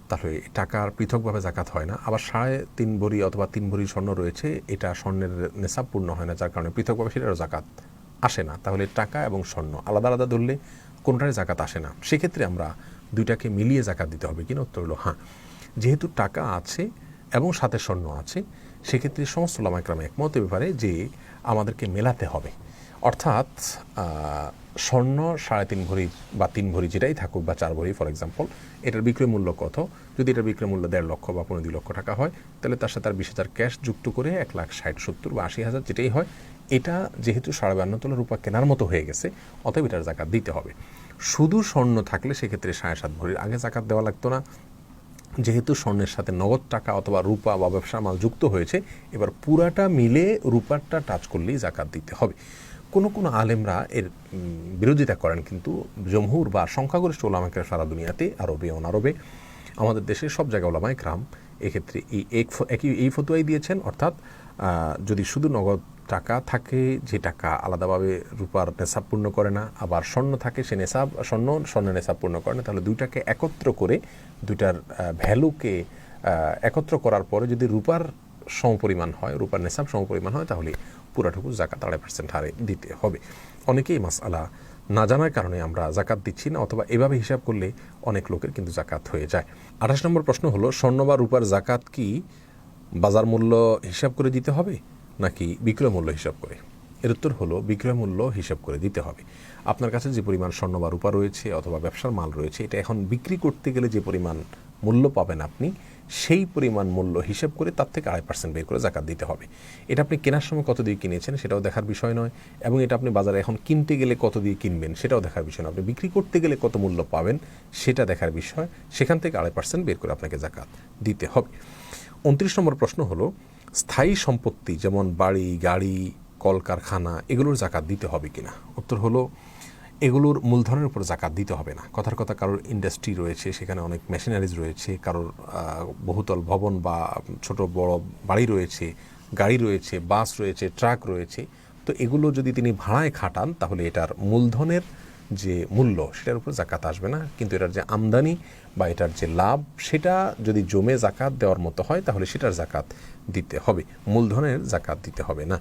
তাহলে টাকার পৃথকভাবে জাকাত হয় না। আবার 3.5 ভরি অথবা 3 ভরি স্বর্ণ রয়েছে, এটা স্বর্ণের নেশাব পূর্ণ হয় না, যার কারণে পৃথকভাবে সেটারও জাকাত আসে না। তাহলে টাকা এবং স্বর্ণ আলাদা আলাদা ধরলে কোনোটারই জাকাত আসে না। সেক্ষেত্রে আমরা দুইটাকে মিলিয়ে জাকাত দিতে হবে কিনা? উত্তর হলো হ্যাঁ, যেহেতু টাকা আছে এবং সাথে স্বর্ণ আছে, সেক্ষেত্রে সমস্ত ওলামা ইকরাম একমত ব্যাপারে যে আমাদেরকে মেলাতে হবে। অর্থাৎ স্বর্ণ 3.5 ভরি বা 3 ভরি যেটাই থাকুক, বা 4 ভরি ফর এক্সাম্পল, এটার বিক্রয় মূল্য কত? যদি এটার বিক্রয় মূল্য 1.5 লক্ষ বা 2 লক্ষ টাকা হয়, তাহলে তার সাথে 20,000 ক্যাশ যুক্ত করে 1,60,000, 70,000 বা 80,000 যেটাই হয়, এটা যেহেতু 52.5 তোলা রূপা কেনার মতো হয়ে গেছে, অতএব এটার জাকাত দিতে হবে। শুধু স্বর্ণ থাকলে সেক্ষেত্রে 7.5 ভরির আগে জাকাত দেওয়া লাগতো না। যেহেতু স্বর্ণের সাথে নগদ টাকা অথবা রূপা বা ব্যবসার মাল যুক্ত হয়েছে, এবার পুরাটা মিলে রূপারটা টাচ করলেই জাকাত দিতে হবে। কোনো কোনো আলেমরা এর বিরোধিতা করেন, কিন্তু জমহুর বা সংখ্যাগরিষ্ঠ ওলামা ইকরাম সারা দুনিয়াতে, আরবে অনারবে, আমাদের দেশের সব জায়গায় ওলামা ইকরাম এক্ষেত্রে এই ফতোয়াই দিয়েছেন। অর্থাৎ যদি শুধু নগদ টাকা থাকে, যে টাকা আলাদাভাবে রূপার নেশাব পূর্ণ করে না, আবার স্বর্ণ থাকে, সে স্বর্ণের নেশাব পূর্ণ করে না, তাহলে দুইটাকে একত্র করে, দুইটার ভ্যালুকে একত্র করার পরে যদি রূপার সমপরিমাণ হয়, রূপার নেশাব সমপরিমাণ হয়, তাহলে পুরাটুকু জাকাত 2.5% হারে দিতে হবে। অনেকেই মাসআলা না জানার কারণে আমরা জাকাত দিচ্ছি না, অথবা এভাবে হিসাব করলে অনেক লোকের কিন্তু জাকাত হয়ে যায়। 28 নম্বর প্রশ্ন হলো, স্বর্ণ বা রূপার জাকাত কি বাজার মূল্য হিসাব করে দিতে হবে নাকি বিক্রয় মূল্য হিসাব করে? এর উত্তর হলো, বিক্রয় মূল্য হিসাব করে দিতে হবে। আপনার কাছে যে পরিমাণ স্বর্ণ বা রূপা রয়েছে অথবা ব্যবসার মাল রয়েছে, এটা এখন বিক্রি করতে গেলে যে পরিমাণ মূল্য পাবেন আপনি, সেই পরিমাণ মূল্য হিসাব করে তার থেকে 2.5% বের করে জাকাত দিতে হবে। এটা আপনি কেনার সময় কত দিয়ে কিনেছেন সেটাও দেখার বিষয় নয়, এবং এটা আপনি বাজারে এখন কিনতে গেলে কত দিয়ে কিনবেন সেটাও দেখার বিষয় নয়, আপনি বিক্রি করতে গেলে কত মূল্য পাবেন সেটা দেখার বিষয়। সেখান থেকে 2.5% বের করে আপনাকে জাকাত দিতে হবে। 29 নম্বর প্রশ্ন হলো, স্থায়ী সম্পত্তি যেমন বাড়ি, গাড়ি, কলকারখানা, এগুলোর জাকাত দিতে হবে কিনা? উত্তর হলো, এগুলোর মূলধনের উপর জাকাত দিতে হবে না। কথার কথা, কারোর ইন্ডাস্ট্রি রয়েছে, সেখানে অনেক মেশিনারিজ রয়েছে, কারোর বহুতল ভবন বা ছোট বড় বাড়ি রয়েছে, গাড়ি রয়েছে, বাস রয়েছে, ট্রাক রয়েছে, তো এগুলো যদি তিনি ভাড়ায় খাটান, তাহলে এটার মূলধনের যে মূল্য সেটার উপর জাকাত আসবে না, কিন্তু এটার যে আমদানি বা এটার যে লাভ, সেটা যদি জমে জাকাত দেওয়ার মতো হয়, তাহলে সেটার জাকাত দিতে হবে, মূলধনের জাকাত দিতে হবে না।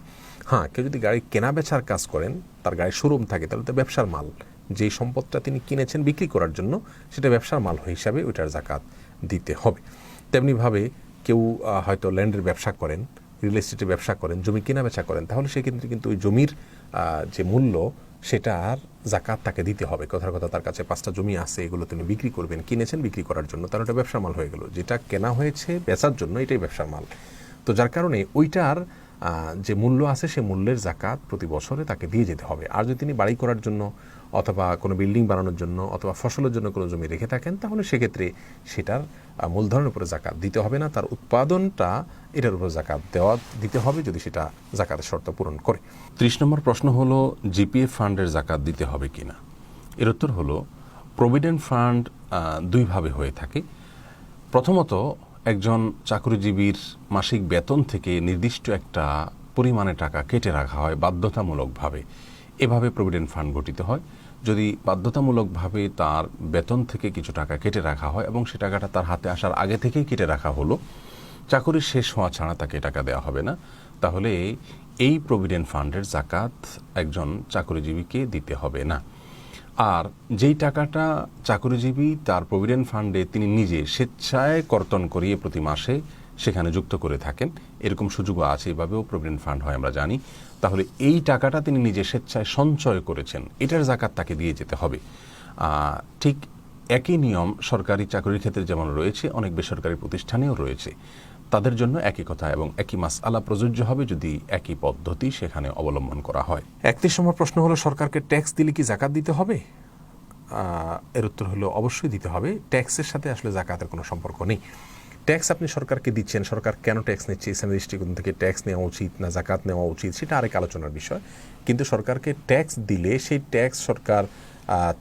হ্যাঁ, কেউ যদি গাড়ি কেনা বেচার কাজ করেন, তার গাড়ির শোরুম থাকে, তাহলে তো ব্যবসার মাল, যেই সম্পদটা তিনি কিনেছেন বিক্রি করার জন্য, সেটা ব্যবসার মাল হিসাবে ওইটার জাকাত দিতে হবে। তেমনিভাবে কেউ হয়তো ল্যান্ডের ব্যবসা করেন, রিয়েল এস্টেটের ব্যবসা করেন, জমি কেনা বেচা করেন, তাহলে সেক্ষেত্রে কিন্তু ওই জমির যে মূল্য, সেটার জাকাত তাকে দিতে হবে। কথার কথা, তার কাছে 5টা জমি আছে, এগুলো তিনি বিক্রি করবেন, কিনেছেন বিক্রি করার জন্য, তাহলে ওটা ব্যবসার মাল হয়ে গেল। যেটা কেনা হয়েছে বেচার জন্য, এটাই ব্যবসার মাল। তো যার কারণে ওইটার যে মূল্য আছে, সে মূল্যের জাকাত প্রতি বছরে তাকে দিয়ে যেতে হবে। আর যদি তিনি বাড়ি করার জন্য অথবা কোনো বিল্ডিং বানানোর জন্য অথবা ফসলের জন্য কোনো জমি রেখে থাকেন, তাহলে সেক্ষেত্রে সেটার মূলধনের উপরে জাকাত দিতে হবে না, তার উৎপাদনটা এটার উপর জাকাত দিতে হবে, যদি সেটা জাকাতের শর্ত পূরণ করে। 30 নম্বর প্রশ্ন হলো, জিপিএফ ফান্ডের জাকাত দিতে হবে কিনা? এর উত্তর হলো, প্রভিডেন্ট ফান্ড দুইভাবে হয়ে থাকে। প্রথমত, একজন চাকরিজীবীর মাসিক বেতন থেকে নির্দিষ্ট একটা পরিমাণে টাকা কেটে রাখা হয় বাধ্যতামূলকভাবে, এভাবে প্রভিডেন্ট ফান্ড গঠিত হয়। যদি বাধ্যতামূলকভাবে তার বেতন থেকে কিছু টাকা কেটে রাখা হয় এবং সে টাকাটা তার হাতে আসার আগে থেকেই কেটে রাখা হলো, চাকরি শেষ হওয়া ছাড়া তাকে টাকা দেওয়া হবে না, তাহলে এই প্রভিডেন্ট ফান্ডের জাকাত একজন চাকরিজীবীকে দিতে হবে না। আর যেই টাকাটা চাকরিজীবী তার প্রভিডেন্ট ফান্ডে তিনি নিজে স্বেচ্ছায় কর্তন করিয়ে প্রতি মাসে সেখানে যুক্ত করে থাকেন, এরকম সুযোগও আছে, এভাবেও প্রভিডেন্ট ফান্ড হয় আমরা জানি। তাহলে এই টাকাটা তিনি নিজে স্বেচ্ছায় সঞ্চয় করেছেন, এটার জাকাত তাকে দিয়ে যেতে হবে। ঠিক একই নিয়ম সরকারি চাকরির ক্ষেত্রে যেমন রয়েছে, অনেক বেসরকারি প্রতিষ্ঠানেও রয়েছে, তাদের জন্য একই কথা এবং একই মাসআলা প্রযোজ্য হবে যদি একই পদ্ধতি সেখানে অবলম্বন করা হয়। 31 নম্বর প্রশ্ন হলো, সরকারকে ট্যাক্স দিলে কি জাকাত দিতে হবে? এর উত্তর হলো অবশ্যই দিতে হবে। ট্যাক্সের সাথে আসলে জাকাতের কোনো সম্পর্ক নেই। ট্যাক্স আপনি সরকারকে দিচ্ছেন, সরকার কেন ট্যাক্স নিচ্ছে, ইসলামের দৃষ্টিকোণ থেকে ট্যাক্স নেওয়া উচিত না জাকাত নেওয়া উচিত, সেটা আরেক আলোচনার বিষয়। কিন্তু সরকারকে ট্যাক্স দিলে সেই ট্যাক্স সরকার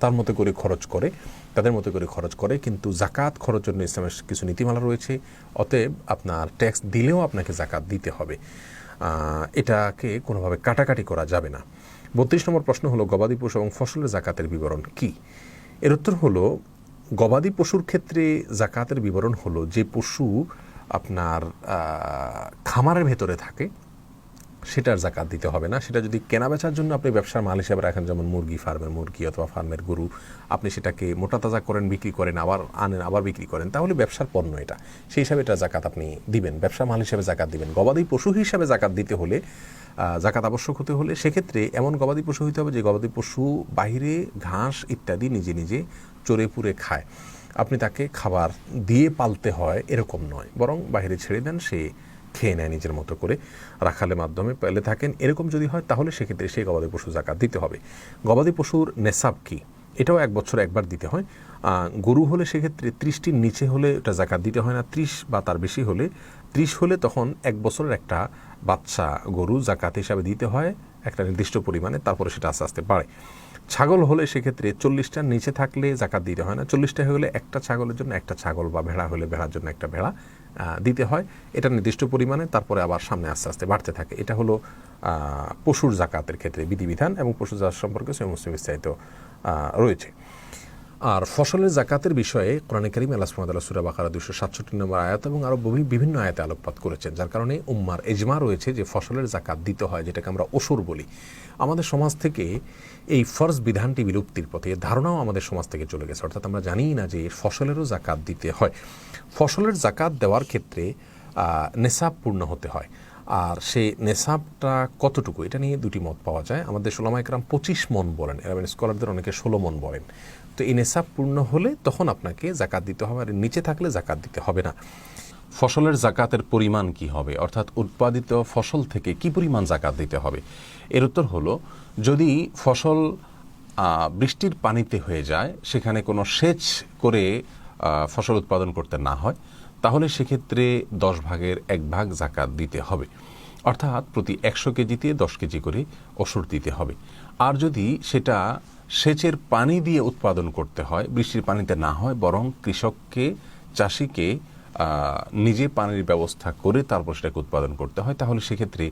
তার মতো করে খরচ করে, তাদের মতো করে খরচ করে, কিন্তু জাকাত খরচের জন্য ইসলামের কিছু নীতিমালা রয়েছে। অতএব আপনার ট্যাক্স দিলেও আপনাকে জাকাত দিতে হবে, এটাকে কোনোভাবে কাটাকাটি করা যাবে না। 32 নম্বর প্রশ্ন হলো, গবাদি পশু এবং ফসলের জাকাতের বিবরণ কি? এর উত্তর হলো, গবাদি পশুর ক্ষেত্রে জাকাতের বিবরণ হলো যে পশু আপনার খামারের ভেতরে থাকে সেটার জাকাত দিতে হবে না। সেটা যদি কেনা বেচার জন্য আপনি ব্যবসার মাল হিসাবে রাখেন, যেমন মুরগি, ফার্মের মুরগি অথবা ফার্মের গরু, আপনি সেটাকে মোটা তাজা করেন, বিক্রি করেন, আবার আনেন, আবার বিক্রি করেন, তাহলে ব্যবসার পণ্য এটা, সেই হিসাবে এটা জাকাত আপনি দিবেন, ব্যবসার মাল হিসাবে জাকাত দিবেন। গবাদি পশু হিসাবে জাকাত দিতে হলে, জাকাত আবশ্যক হতে হলে, সেক্ষেত্রে এমন গবাদি পশু হইতে হবে যে গবাদি পশু বাইরে ঘাস ইত্যাদি নিজে নিজে চড়ে পুড়ে খায়, আপনি তাকে খাবার দিয়ে পালতে হয় এরকম নয়, বরং বাইরে ছেড়ে দেন, সে খেয়ে নেয় নিজের মতো করে, রাখালের মাধ্যমে পেলে থাকেন, এরকম যদি হয় তাহলে সেক্ষেত্রে সেই গবাদি পশু জাকাত দিতে হবে। গবাদি পশুর নেশাব কি? এটাও 1 বছরে একবার দিতে হয়। গরু হলে সেক্ষেত্রে 30টির নিচে হলে এটা জাকাত দিতে হয় না, 30 বা তার বেশি হলে, 30 হলে তখন 1 বছরের একটা বাচ্চা গরু জাকাত হিসাবে দিতে হয় একটা নির্দিষ্ট পরিমাণে, তারপরে সেটা আস্তে আস্তে বাড়ে। ছাগল হলে সেক্ষেত্রে 40টার নিচে থাকলে জাকাত দিতে হয় না, 40টা হলে একটা ছাগলের জন্য একটা ছাগল, বা ভেড়া হলে ভেড়ার জন্য একটা ভেড়া দিতে হয়, এটা নির্দিষ্ট পরিমাণে, তারপরে আবার সামনে আস্তে আস্তে বাড়তে থাকে। এটা হলো পশুর জাকাতের ক্ষেত্রে বিধিবিধান, এবং পশু জাকাত সম্পর্কে সহিহ মুসলিম বিস্তারিত রয়েছে। আর ফসলের জাকাতের বিষয়ে কোরআনে কারীম আল্লাহ সুবহানাহু ওয়া তাআলা সূরা বাকারা 267 নম্বর আয়াত এবং আরও বিভিন্ন আয়াতে আলোকপাত করেছেন, যার কারণে উম্মার ইজমা রয়েছে যে ফসলের জাকাত দিতে হয়, যেটাকে আমরা ওসর বলি। আমাদের সমাজ থেকে এই ফরজ বিধানটি বিলুপ্তির পথে, ধারণাও আমাদের সমাজ থেকে চলে গেছে, অর্থাৎ আমরা জানি না যে ফসলেরও জাকাত দিতে হয়। ফসলের জাকাত দেওয়ার ক্ষেত্রে নেসাব পূর্ণ হতে হয়, আর সেই নেসাবটা কতটুকু, এটা নিয়ে দুটি মত পাওয়া যায়। আমাদের উলামায়ে কেরাম 25 মন বলেন, এরাবিন স্কলারদের অনেকে 16 মন বলেন। তো এই নেসাব পূর্ণ হলে তখন আপনাকে জাকাত দিতে হবে, আর নিচে থাকলে জাকাত দিতে হবে না। ফসলের জাকাতের পরিমাণ কি হবে, অর্থাৎ উৎপাদিত ফসল থেকে কি পরিমাণ জাকাত দিতে হবে? এর উত্তর হলো, যদি ফসল বৃষ্টির পানিতে হয়ে যায়, সেখানে কোনো সেচ করে ফসল উৎপাদন করতে না হয়, তাহলে সেক্ষেত্রে 10 ভাগের 1 ভাগ জাকাত দিতে হবে, অর্থাৎ প্রতি 100 কেজিতে 10 কেজি করে ওসর দিতে হবে। আর যদি সেটা সেচের পানি দিয়ে উৎপাদন করতে হয়, বৃষ্টির পানিতে না হয়, বরং কৃষককে, চাষিকে নিজে পানির ব্যবস্থা করে তারপর সেটাকে উৎপাদন করতে হয়, তাহলে সেক্ষেত্রে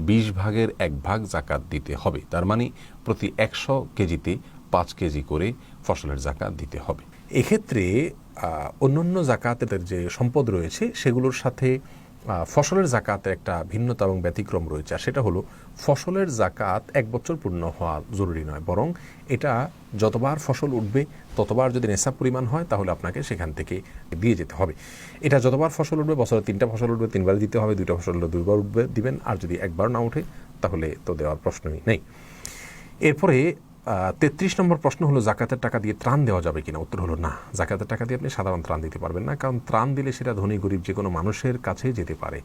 20 ভাগের 1 ভাগ জাকাত দিতে হবে। তার মানে প্রতি 100 কেজিতে 5 কেজি করে ফসলের জাকাত দিতে হবে। এক্ষেত্রে অন্যান্য জাকাতের যে সম্পদ রয়েছে সেগুলোর সাথে ফসলের জাকাতের একটা ভিন্নতা এবং ব্যতিক্রম রয়েছে, আর সেটা হলো ফসলের জাকাত 1 বছর পূর্ণ হওয়া জরুরি নয়, বরং এটা যতবার ফসল উঠবে ততবার যদি নেশাব পরিমাণ হয় তাহলে আপনাকে সেখান থেকে দিয়ে যেতে হবে। এটা যতবার ফসল উঠবে, বছরে 3টা ফসল উঠবে 3বার দিতে হবে, 2টা ফসল উঠলে 2বার উঠবে দিবেন, আর যদি একবার না উঠে তাহলে তো দেওয়ার প্রশ্নই নেই। এরপরে 33 নম্বর প্রশ্ন হলো, জাকাতের টাকা দিয়ে ত্রাণ দেওয়া যাবে কিনা? উত্তর হলো না, জাকাতের টাকা দিয়ে আপনি সাধারণ ত্রাণ দিতে পারবেন না, কারণ ত্রাণ দিলে সেটা ধনী গরিব যে কোনো মানুষের কাছে যেতে পারে।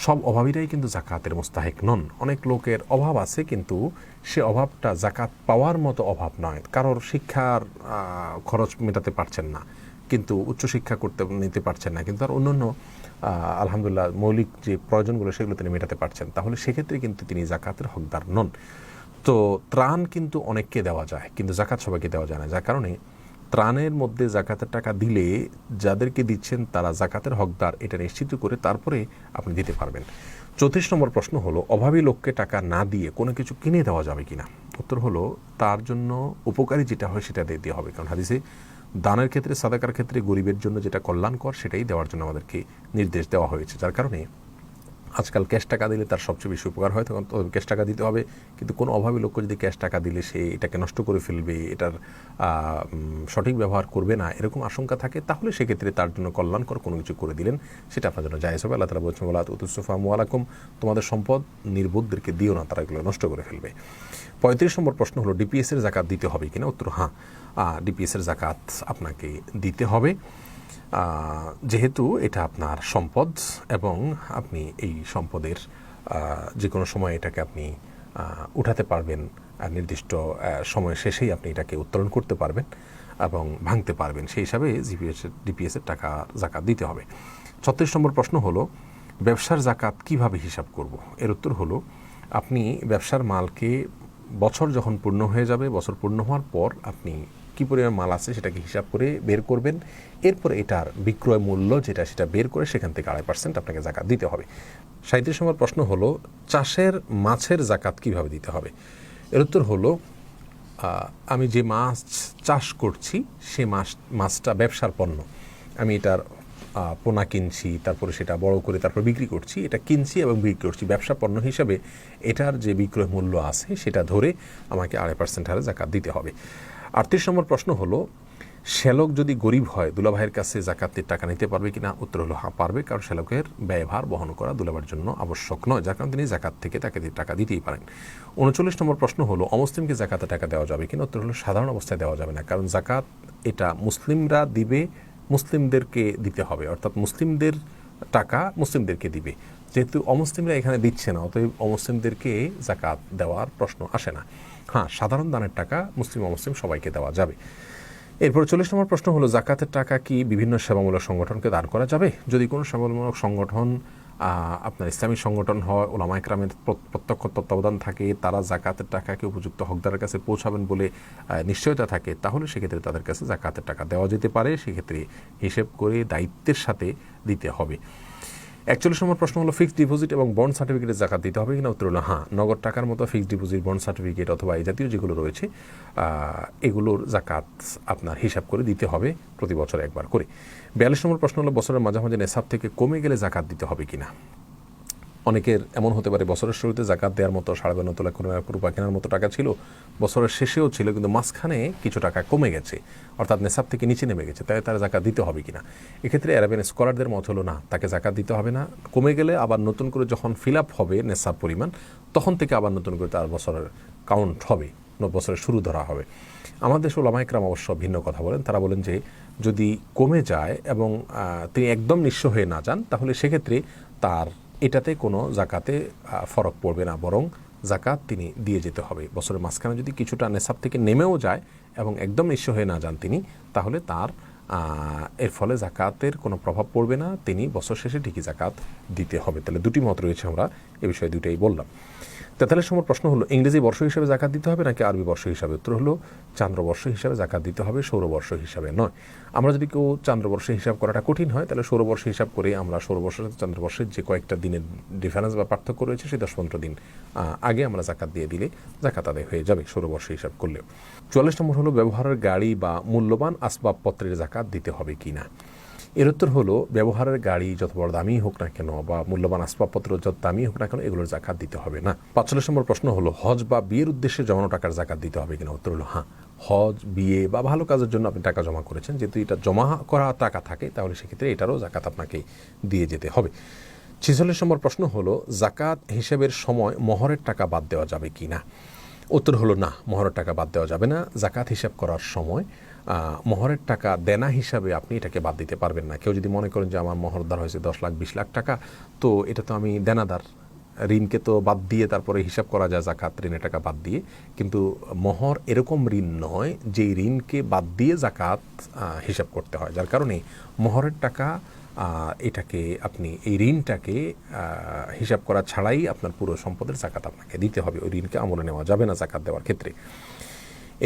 সব অভাবীরাই কিন্তু জাকাতের মুস্তাহিক নন। অনেক লোকের অভাব আছে, কিন্তু সে অভাবটা জাকাত পাওয়ার মতো অভাব নয়। কারোর শিক্ষার খরচ মেটাতে পারছেন না, কিন্তু উচ্চশিক্ষা নিতে পারছেন না, কিন্তু আর অন্যান্য আলহামদুলিল্লাহ মৌলিক যে প্রয়োজনগুলো সেগুলো তিনি মেটাতে পারছেন, তাহলে সেক্ষেত্রে কিন্তু তিনি জাকাতের হকদার নন। তো ত্রাণ কিন্তু অনেককে দেওয়া যায়, কিন্তু জাকাত সবাইকে দেওয়া যায় না, যার কারণে ত্রাণের মধ্যে জাকাতের টাকা দিলে যাদেরকে দিচ্ছেন তারা জাকাতের হকদার, এটা নিশ্চিত করে তারপরে আপনি দিতে পারবেন। 34 নম্বর প্রশ্ন হলো, অভাবী লোককে টাকা না দিয়ে কোনো কিছু কিনে দেওয়া যাবে কিনা? উত্তর হলো, তার জন্য উপকারী যেটা হয় সেটা দিতে হবে, কারণ হাদিসে দানের ক্ষেত্রে, সাদাকার ক্ষেত্রে গরিবের জন্য যেটা কল্যাণকর সেটাই দেওয়ার জন্য আমাদেরকে নির্দেশ দেওয়া হয়েছে, যার কারণে আজকাল ক্যাশ টাকা দিলে তার সবচেয়ে বেশি উপকার হয়, তখন ক্যাশ টাকা দিতে হবে। কিন্তু কোনো অভাবী লোক যদি ক্যাশ টাকা দিলে সে এটাকে নষ্ট করে ফেলবে, এটার সঠিক ব্যবহার করবে না, এরকম আশঙ্কা থাকে, তাহলে সেক্ষেত্রে তার জন্য কল্যাণকর কোনো কিছু করে দিলেন, সেটা আপনার জন্য জায়েজ হবে। আল্লাহ তাআলা বলছেন ওয়ালা তুতুসফা আমওয়ালাকুম, তোমাদের সম্পদ নির্বোধদেরকে দিও না, তারা এগুলো নষ্ট করে ফেলবে। 35 নম্বর প্রশ্ন হলো ডিপিএস এর যাকাত দিতে হবে কিনা। উত্তর হ্যাঁ, ডিপিএস এর যাকাত আপনাকে দিতে হবে, যেহেতু এটা আপনার সম্পদ এবং আপনি এই সম্পদের যে কোনো সময় এটাকে আপনি উঠাতে পারবেন, নির্দিষ্ট সময় শেষেই আপনি এটাকে উত্তোলন করতে পারবেন এবং ভাঙতে পারবেন, সেই হিসাবে ডিপিএসের টাকা যাকাত দিতে হবে। 36 নম্বর প্রশ্ন হলো ব্যবসার যাকাত কিভাবে হিসাব করব। এর উত্তর হলো আপনি ব্যবসার মালকে বছর যখন পূর্ণ হয়ে যাবে, বছর পূর্ণ হওয়ার পর আপনি কী পরিমাণ মাল আছে সেটাকে হিসাব করে বের করবেন, এরপর এটার বিক্রয় মূল্য যেটা সেটা বের করে সেখান থেকে 2.5% আপনাকে যাকাত দিতে হবে। 37 নম্বর প্রশ্ন হলো চাষের মাছের যাকাত কিভাবে দিতে হবে। এর উত্তর হলো আমি যে মাছ চাষ করছি সে মাছটা ব্যবসার পণ্য, আমি এটার পোনা কিনছি, তারপরে সেটা বড় করে তারপর বিক্রি করছি, এটা কিনছি এবং বিক্রি করছি, ব্যবসা পণ্য হিসাবে এটার যে বিক্রয় মূল্য আছে সেটা ধরে আমাকে 2.5% হারে যাকাত দিতে হবে। 38 নম্বর প্রশ্ন হলো শ্যালক যদি গরিব হয় দুলাভাইয়ের কাছে যাকাতের টাকা নিতে পারবে কিনা। উত্তর হলো হ্যাঁ পারবে, কারণ শ্যালকের ব্যয়ভার বহন করা দুলাভাইয়ের জন্য আবশ্যক নয়, যার কারণে তিনি যাকাত থেকে তাকে টাকা দিতেই পারেন। 39 নম্বর প্রশ্ন হলো অমুসলিমকে যাকাতে টাকা দেওয়া যাবে কিনা। উত্তর হলো সাধারণ অবস্থায় দেওয়া যাবে না, কারণ যাকাত এটা মুসলিমরা দিবে, মুসলিমদেরকে দিতে হবে, অর্থাৎ মুসলিমদের টাকা মুসলিমদেরকে দিবে, যেহেতু অমুসলিমরা এখানে দিচ্ছে না, অতএব অমুসলিমদেরকে যাকাত দেওয়ার প্রশ্ন আসে না। হ্যাঁ, সাধারণ দানের টাকা মুসলিম অমুসলিম সবাইকে দেওয়া যাবে। এরপর 40 নম্বর প্রশ্ন হলো যাকাতের টাকা কি বিভিন্ন সেবামূলক সংগঠনকে দান করা যাবে। যদি কোনো সেবামূলক সংগঠন আপনার ইসলামী সংগঠন হয়, ওলামায়ে কেরামের প্রত্যক্ষ তত্ত্বাবধান থাকে, তারা যাকাতের টাকাকে উপযুক্ত হকদারের কাছে পৌঁছাবেন বলে নিশ্চয়তা থাকে, তাহলে সেক্ষেত্রে তাদের কাছে যাকাতের টাকা দেওয়া যেতে পারে, সেক্ষেত্রে হিসেব করে দায়িত্বের সাথে দিতে হবে। 41 নম্বর প্রশ্ন হলো ফিক্সড ডিপোজিট এবং বন্ড সার্টিফিকেটে যাকাত দিতে হবে কিনা। উত্তর হলো হ্যাঁ, নগদ টাকার মতো ফিক্সড ডিপোজিট, বন্ড সার্টিফিকেট অথবা এই জাতীয় যেগুলো রয়েছে এগুলোর যাকাত আপনার হিসাব করে দিতে হবে প্রতি বছর একবার করে। 42 নম্বর প্রশ্ন হলো বছরের মাঝামাঝি নেশাব থেকে কমে গেলে যাকাত দিতে হবে কিনা। অনেকের এমন হতে পারে বছরের শুরুতে যাকাত দেওয়ার মতো 92 লাখ রুপা কেনার মতো টাকা ছিল, বছরের শেষেও ছিল, কিন্তু মাঝখানে কিছু টাকা কমে গেছে, অর্থাৎ নেশাব থেকে নিচে নেমে গেছে, তাই তারা যাকাত দিতে হবে কিনা। এক্ষেত্রে আরবিয়ান স্কলারদের মত হলো না, তাকে যাকাত দিতে হবে না, কমে গেলে আবার নতুন করে যখন ফিল আপ হবে নেশাব পরিমাণ, তখন থেকে আবার নতুন করে তার বছরের কাউন্ট হবে, বছরের শুরু ধরা হবে। আমাদের দেশে ওলামায়ে কেরাম অবশ্য ভিন্ন কথা বলেন, তারা বলেন যে যদি কমে যায় এবং তিনি একদম নিঃস্ব হয়ে না যান, তাহলে সেক্ষেত্রে তার এটাতে কোনো যাকাতে ফরক পড়বে না, বরং যাকাত তিনি দিয়ে যেতে হবে। বছরের মাঝখানে যদি কিছুটা নেশাব থেকে নেমেও যায় এবং একদম নিঃস্ব হয়ে না যান তিনি, তাহলে তার এর ফলে যাকাতের কোনো প্রভাব পড়বে না, তিনি বছর শেষে ঠিকই যাকাত দিতে হবে। তাহলে দুটি মত রয়েছে, আমরা এ বিষয়ে দুটাই বললাম। 43 নম্বর প্রশ্ন হলো ইংরেজি বর্ষ হিসাবে যাকাত দিতে হবে নাকি আরবি বর্ষ হিসাবে। উত্তর হলো চান্দ্রবর্ষ হিসাবে যাকাত দিতে হবে, সৌরবর্ষ হিসাবে নয়। আমরা যদি কেউ চান্দ্রবর্ষে হিসাব করাটা কঠিন হয়, তাহলে সৌরবর্ষ হিসাব করে আমরা সৌরবর্ষের চান্দ্রবর্ষের যে কয়েকটা দিনের ডিফারেন্স বা পার্থক্য রয়েছে সেই 10-15 দিন আগে আমরা যাকাত দিয়ে দিলে যাকাত আদায় হয়ে যাবে সৌরবর্ষ হিসাব করলেও। 44 নম্বর হলো ব্যবহারের গাড়ি বা মূল্যবান আসবাবপত্রের যাকাত দিতে হবে কিনা। এর উত্তর হলো ব্যবহারের গাড়ি যত বড় দামি হোক না কেন বা মূল্যবান আসবাবপত্র যত দামি হোক না কেন, এগুলোর যাকাত দিতে হবে না। 45 নম্বর প্রশ্ন হলো হজ বা বিয়ের উদ্দেশ্যে জমানো টাকার যাকাত দিতে হবে কিনা। উত্তর হলো হ্যাঁ, হজ, বিয়ে বা ভালো কাজের জন্য আপনি টাকা জমা করেছেন, যেহেতু এটা জমা করা টাকা থাকে, তাহলে সেক্ষেত্রে এটারও যাকাত আপনাকে দিয়ে যেতে হবে। 46 নম্বর প্রশ্ন হলো যাকাত হিসেবের সময় মহরের টাকা বাদ দেওয়া যাবে কি না। উত্তর হলো না, মহরের টাকা বাদ দেওয়া যাবে না। যাকাত হিসাব করার সময় মহরের টাকা দেনা হিসাবে আপনি এটাকে বাদ দিতে পারবেন না। কেউ যদি মনে করেন যে আমার মহরদার হয়েছে 10 লাখ 20 লাখ টাকা, তো এটা তো আমি দেনাদার, ঋণকে তো বাদ দিয়ে তারপরে হিসাব করা যায় যাকাত, ঋণের টাকা বাদ দিয়ে, কিন্তু মহর এরকম ঋণ নয় যে ঋণকে বাদ দিয়ে যাকাত হিসাব করতে হয়, যার কারণে মহরের টাকা এটাকে আপনি এই ঋণটাকে হিসাব করা ছাড়াই আপনার পুরো সম্পদের যাকাত আপনাকে দিতে হবে, ওই ঋণকে আমলে নেওয়া যাবে না যাকাত দেওয়ার ক্ষেত্রে।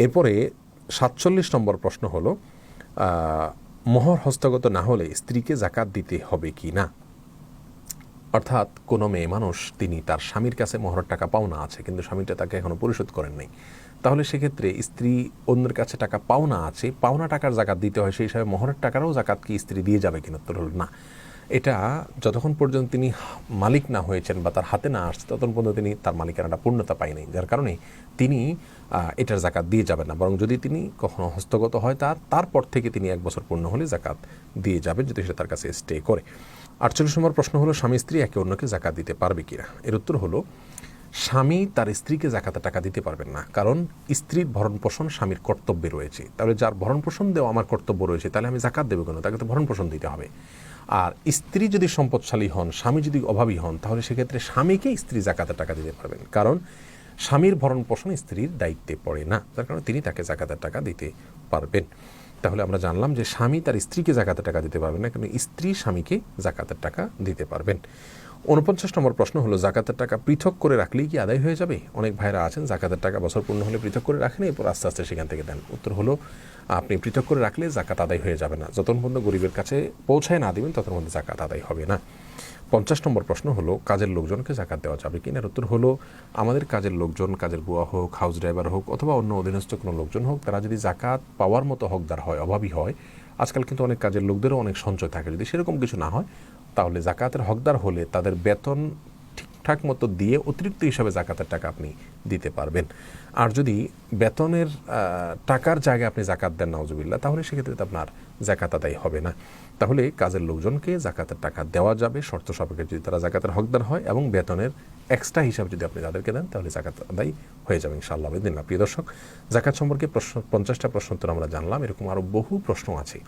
এরপরে 47 নম্বর প্রশ্ন হলো মোহর হস্তগত না হলে স্ত্রীকে যাকাত দিতে হবে কি না। অর্থাৎ কোনো মেয়ে মানুষ তিনি তার স্বামীর কাছে মোহরের টাকা পাওনা আছে, কিন্তু স্বামীটা তাকে এখনো পরিশোধ করেন নাই, তাহলে সেক্ষেত্রে স্ত্রী অন্যের কাছে টাকা পাওনা আছে, পাওনা টাকার যাকাত দিতে হয়, সেই হিসাবে মোহরের টাকারও যাকাত কি স্ত্রী দিয়ে যাবে কিনা। উত্তর হলো না, এটা যতক্ষণ পর্যন্ত তিনি মালিক না হয়েছেন বা তার হাতে না আসছে ততক্ষণ পর্যন্ত তিনি তার মালিকানাটা পূর্ণতা পায়নি, যার কারণে তিনি এটার জাকাত দিয়ে যাবেন না। বরং যদি তিনি কখনো হস্তগত হয় তারপর থেকে তিনি 1 বছর পূর্ণ হলে জাকাত দিয়ে যাবেন, যদি সেটা তার কাছে স্টে করে। 48 নম্বর প্রশ্ন হলো স্বামী স্ত্রী একে অন্যকে জাকাত দিতে পারবে কিনা। এর উত্তর হলো স্বামী তার স্ত্রীকে জাকাতের টাকা দিতে পারবেন না, কারণ স্ত্রীর ভরণ পোষণ স্বামীর কর্তব্যে রয়েছে। তাহলে যার ভরণ পোষণ দেওয়া আমার কর্তব্য রয়েছে, তাহলে আমি জাকাত দেবো কেন? তাকে তো ভরণ পোষণ দিতে হবে। আর স্ত্রী যদি সম্পদশালী হন, স্বামী যদি অভাবী হন, তাহলে সেক্ষেত্রে স্বামীকে স্ত্রী জাকাতের টাকা দিতে পারবেন, কারণ স্বামীর ভরণ পোষণ স্ত্রীর দায়িত্বে পড়ে না, যার কারণে তিনি তাকে জাকাতের টাকা দিতে পারবেন। তাহলে আমরা জানলাম যে স্বামী তার স্ত্রীকে জাকাতের টাকা দিতে পারবেন না, কিন্তু স্ত্রী স্বামীকে জাকাতের টাকা দিতে পারবেন। 49 নম্বর প্রশ্ন হলো জাকাতের টাকা পৃথক করে রাখলেই কি আদায় হয়ে যাবে? অনেক ভাইরা আছেন জাকাতের টাকা বছর পূর্ণ হলে পৃথক করে রাখেন, এরপর আস্তে আস্তে সেখান থেকে দেন। উত্তর হলো আপনি পৃথক করে রাখলে জাকাত আদায় হয়ে যাবে না, যতক্ষণ পর্যন্ত গরিবের কাছে পৌঁছায় না দিবেন ততক্ষণ পর্যন্ত জাকাত আদায় হবে না। 50 নম্বর প্রশ্ন হলো কাজের লোকজনকে জাকাত দেওয়া যাবে কিনা। এর উত্তর হলো আমাদের কাজের লোকজন, কাজের বুয়া হোক, হাউস ড্রাইভার হোক, অথবা অন্য অধীনস্থ কোনো লোকজন হোক, তারা যদি জাকাত পাওয়ার মতো হকদার হয়, অভাবী হয়, আজকাল কিন্তু অনেক কাজের লোকদেরও অনেক সঞ্চয় থাকে, যদি সেরকম কিছু না হয় তাহলে জাকাতের হকদার হলে তাদের বেতন ঠিকঠাক মতো দিয়ে অতিরিক্ত হিসাবে জাকাতের টাকা আপনি দিতে পারবেন। আর যদি বেতনের টাকার জায়গায় আপনি জাকাত দেন নাউজুবিল্লাহ, তাহলে সেক্ষেত্রে আপনার জাকাত আদায় হবে না। তাহলে কাজের লোকজনকে জাকাতের টাকা দেওয়া যাবে শর্ত সাপেক্ষে, যদি তারা জাকাতের হকদার হয় এবং বেতনের এক্সট্রা হিসাবে যদি আপনি তাদেরকে দেন তাহলে জাকাত আদায় হয়ে যাবে ইনশাআল্লাহ বিদিনিল্লাহ। প্রিয় দর্শক, জাকাত সম্পর্কে 50টা প্রশ্ন উত্তর আমরা জানলাম। এরকম আরও বহু প্রশ্ন আছে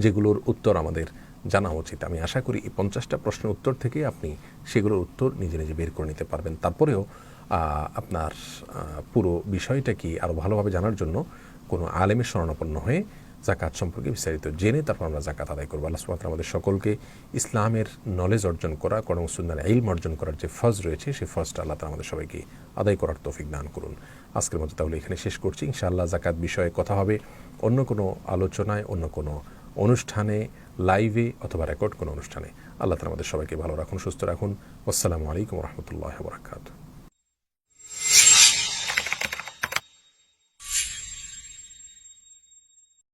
যেগুলোর উত্তর আমাদের জানা উচিত। আমি আশা করি এই 50টা প্রশ্নের উত্তর থেকে আপনি সেগুলোর উত্তর নিজে নিজে বের করে নিতে পারবেন। তারপরেও আপনার পুরো বিষয়টা কি আরও ভালোভাবে জানার জন্য কোনো আলেমের শরণাপন্ন হয়ে জাকাত সম্পর্কে বিস্তারিত জেনে তারপর আমরা জাকাত আদায় করবো। আল্লাহ সুবহানাহু ওয়া তাআলা আমাদের সকলকে ইসলামের নলেজ অর্জন করা, কোরআন ও সুন্নাহর ইলম অর্জন করার যে ফরজ রয়েছে সেই ফরজটা আল্লাহ তাআলা আমাদের সবাইকে আদায় করার তৌফিক দান করুন। আজকের মতো তাহলে এখানে শেষ করছি। ইনশাআল্লাহ জাকাত বিষয়ে কথা হবে অন্য কোনো আলোচনায়, অন্য কোনো অনুষ্ঠানে, লাইভে অথবা রেকর্ড কোনো অনুষ্ঠানে। আল্লাহ তাআলা আমাদের সবাইকে ভালো রাখুন, সুস্থ রাখুন। আসসালামু আলাইকুম ওয়া রাহমাতুল্লাহি ওয়া বারাকাতুহু।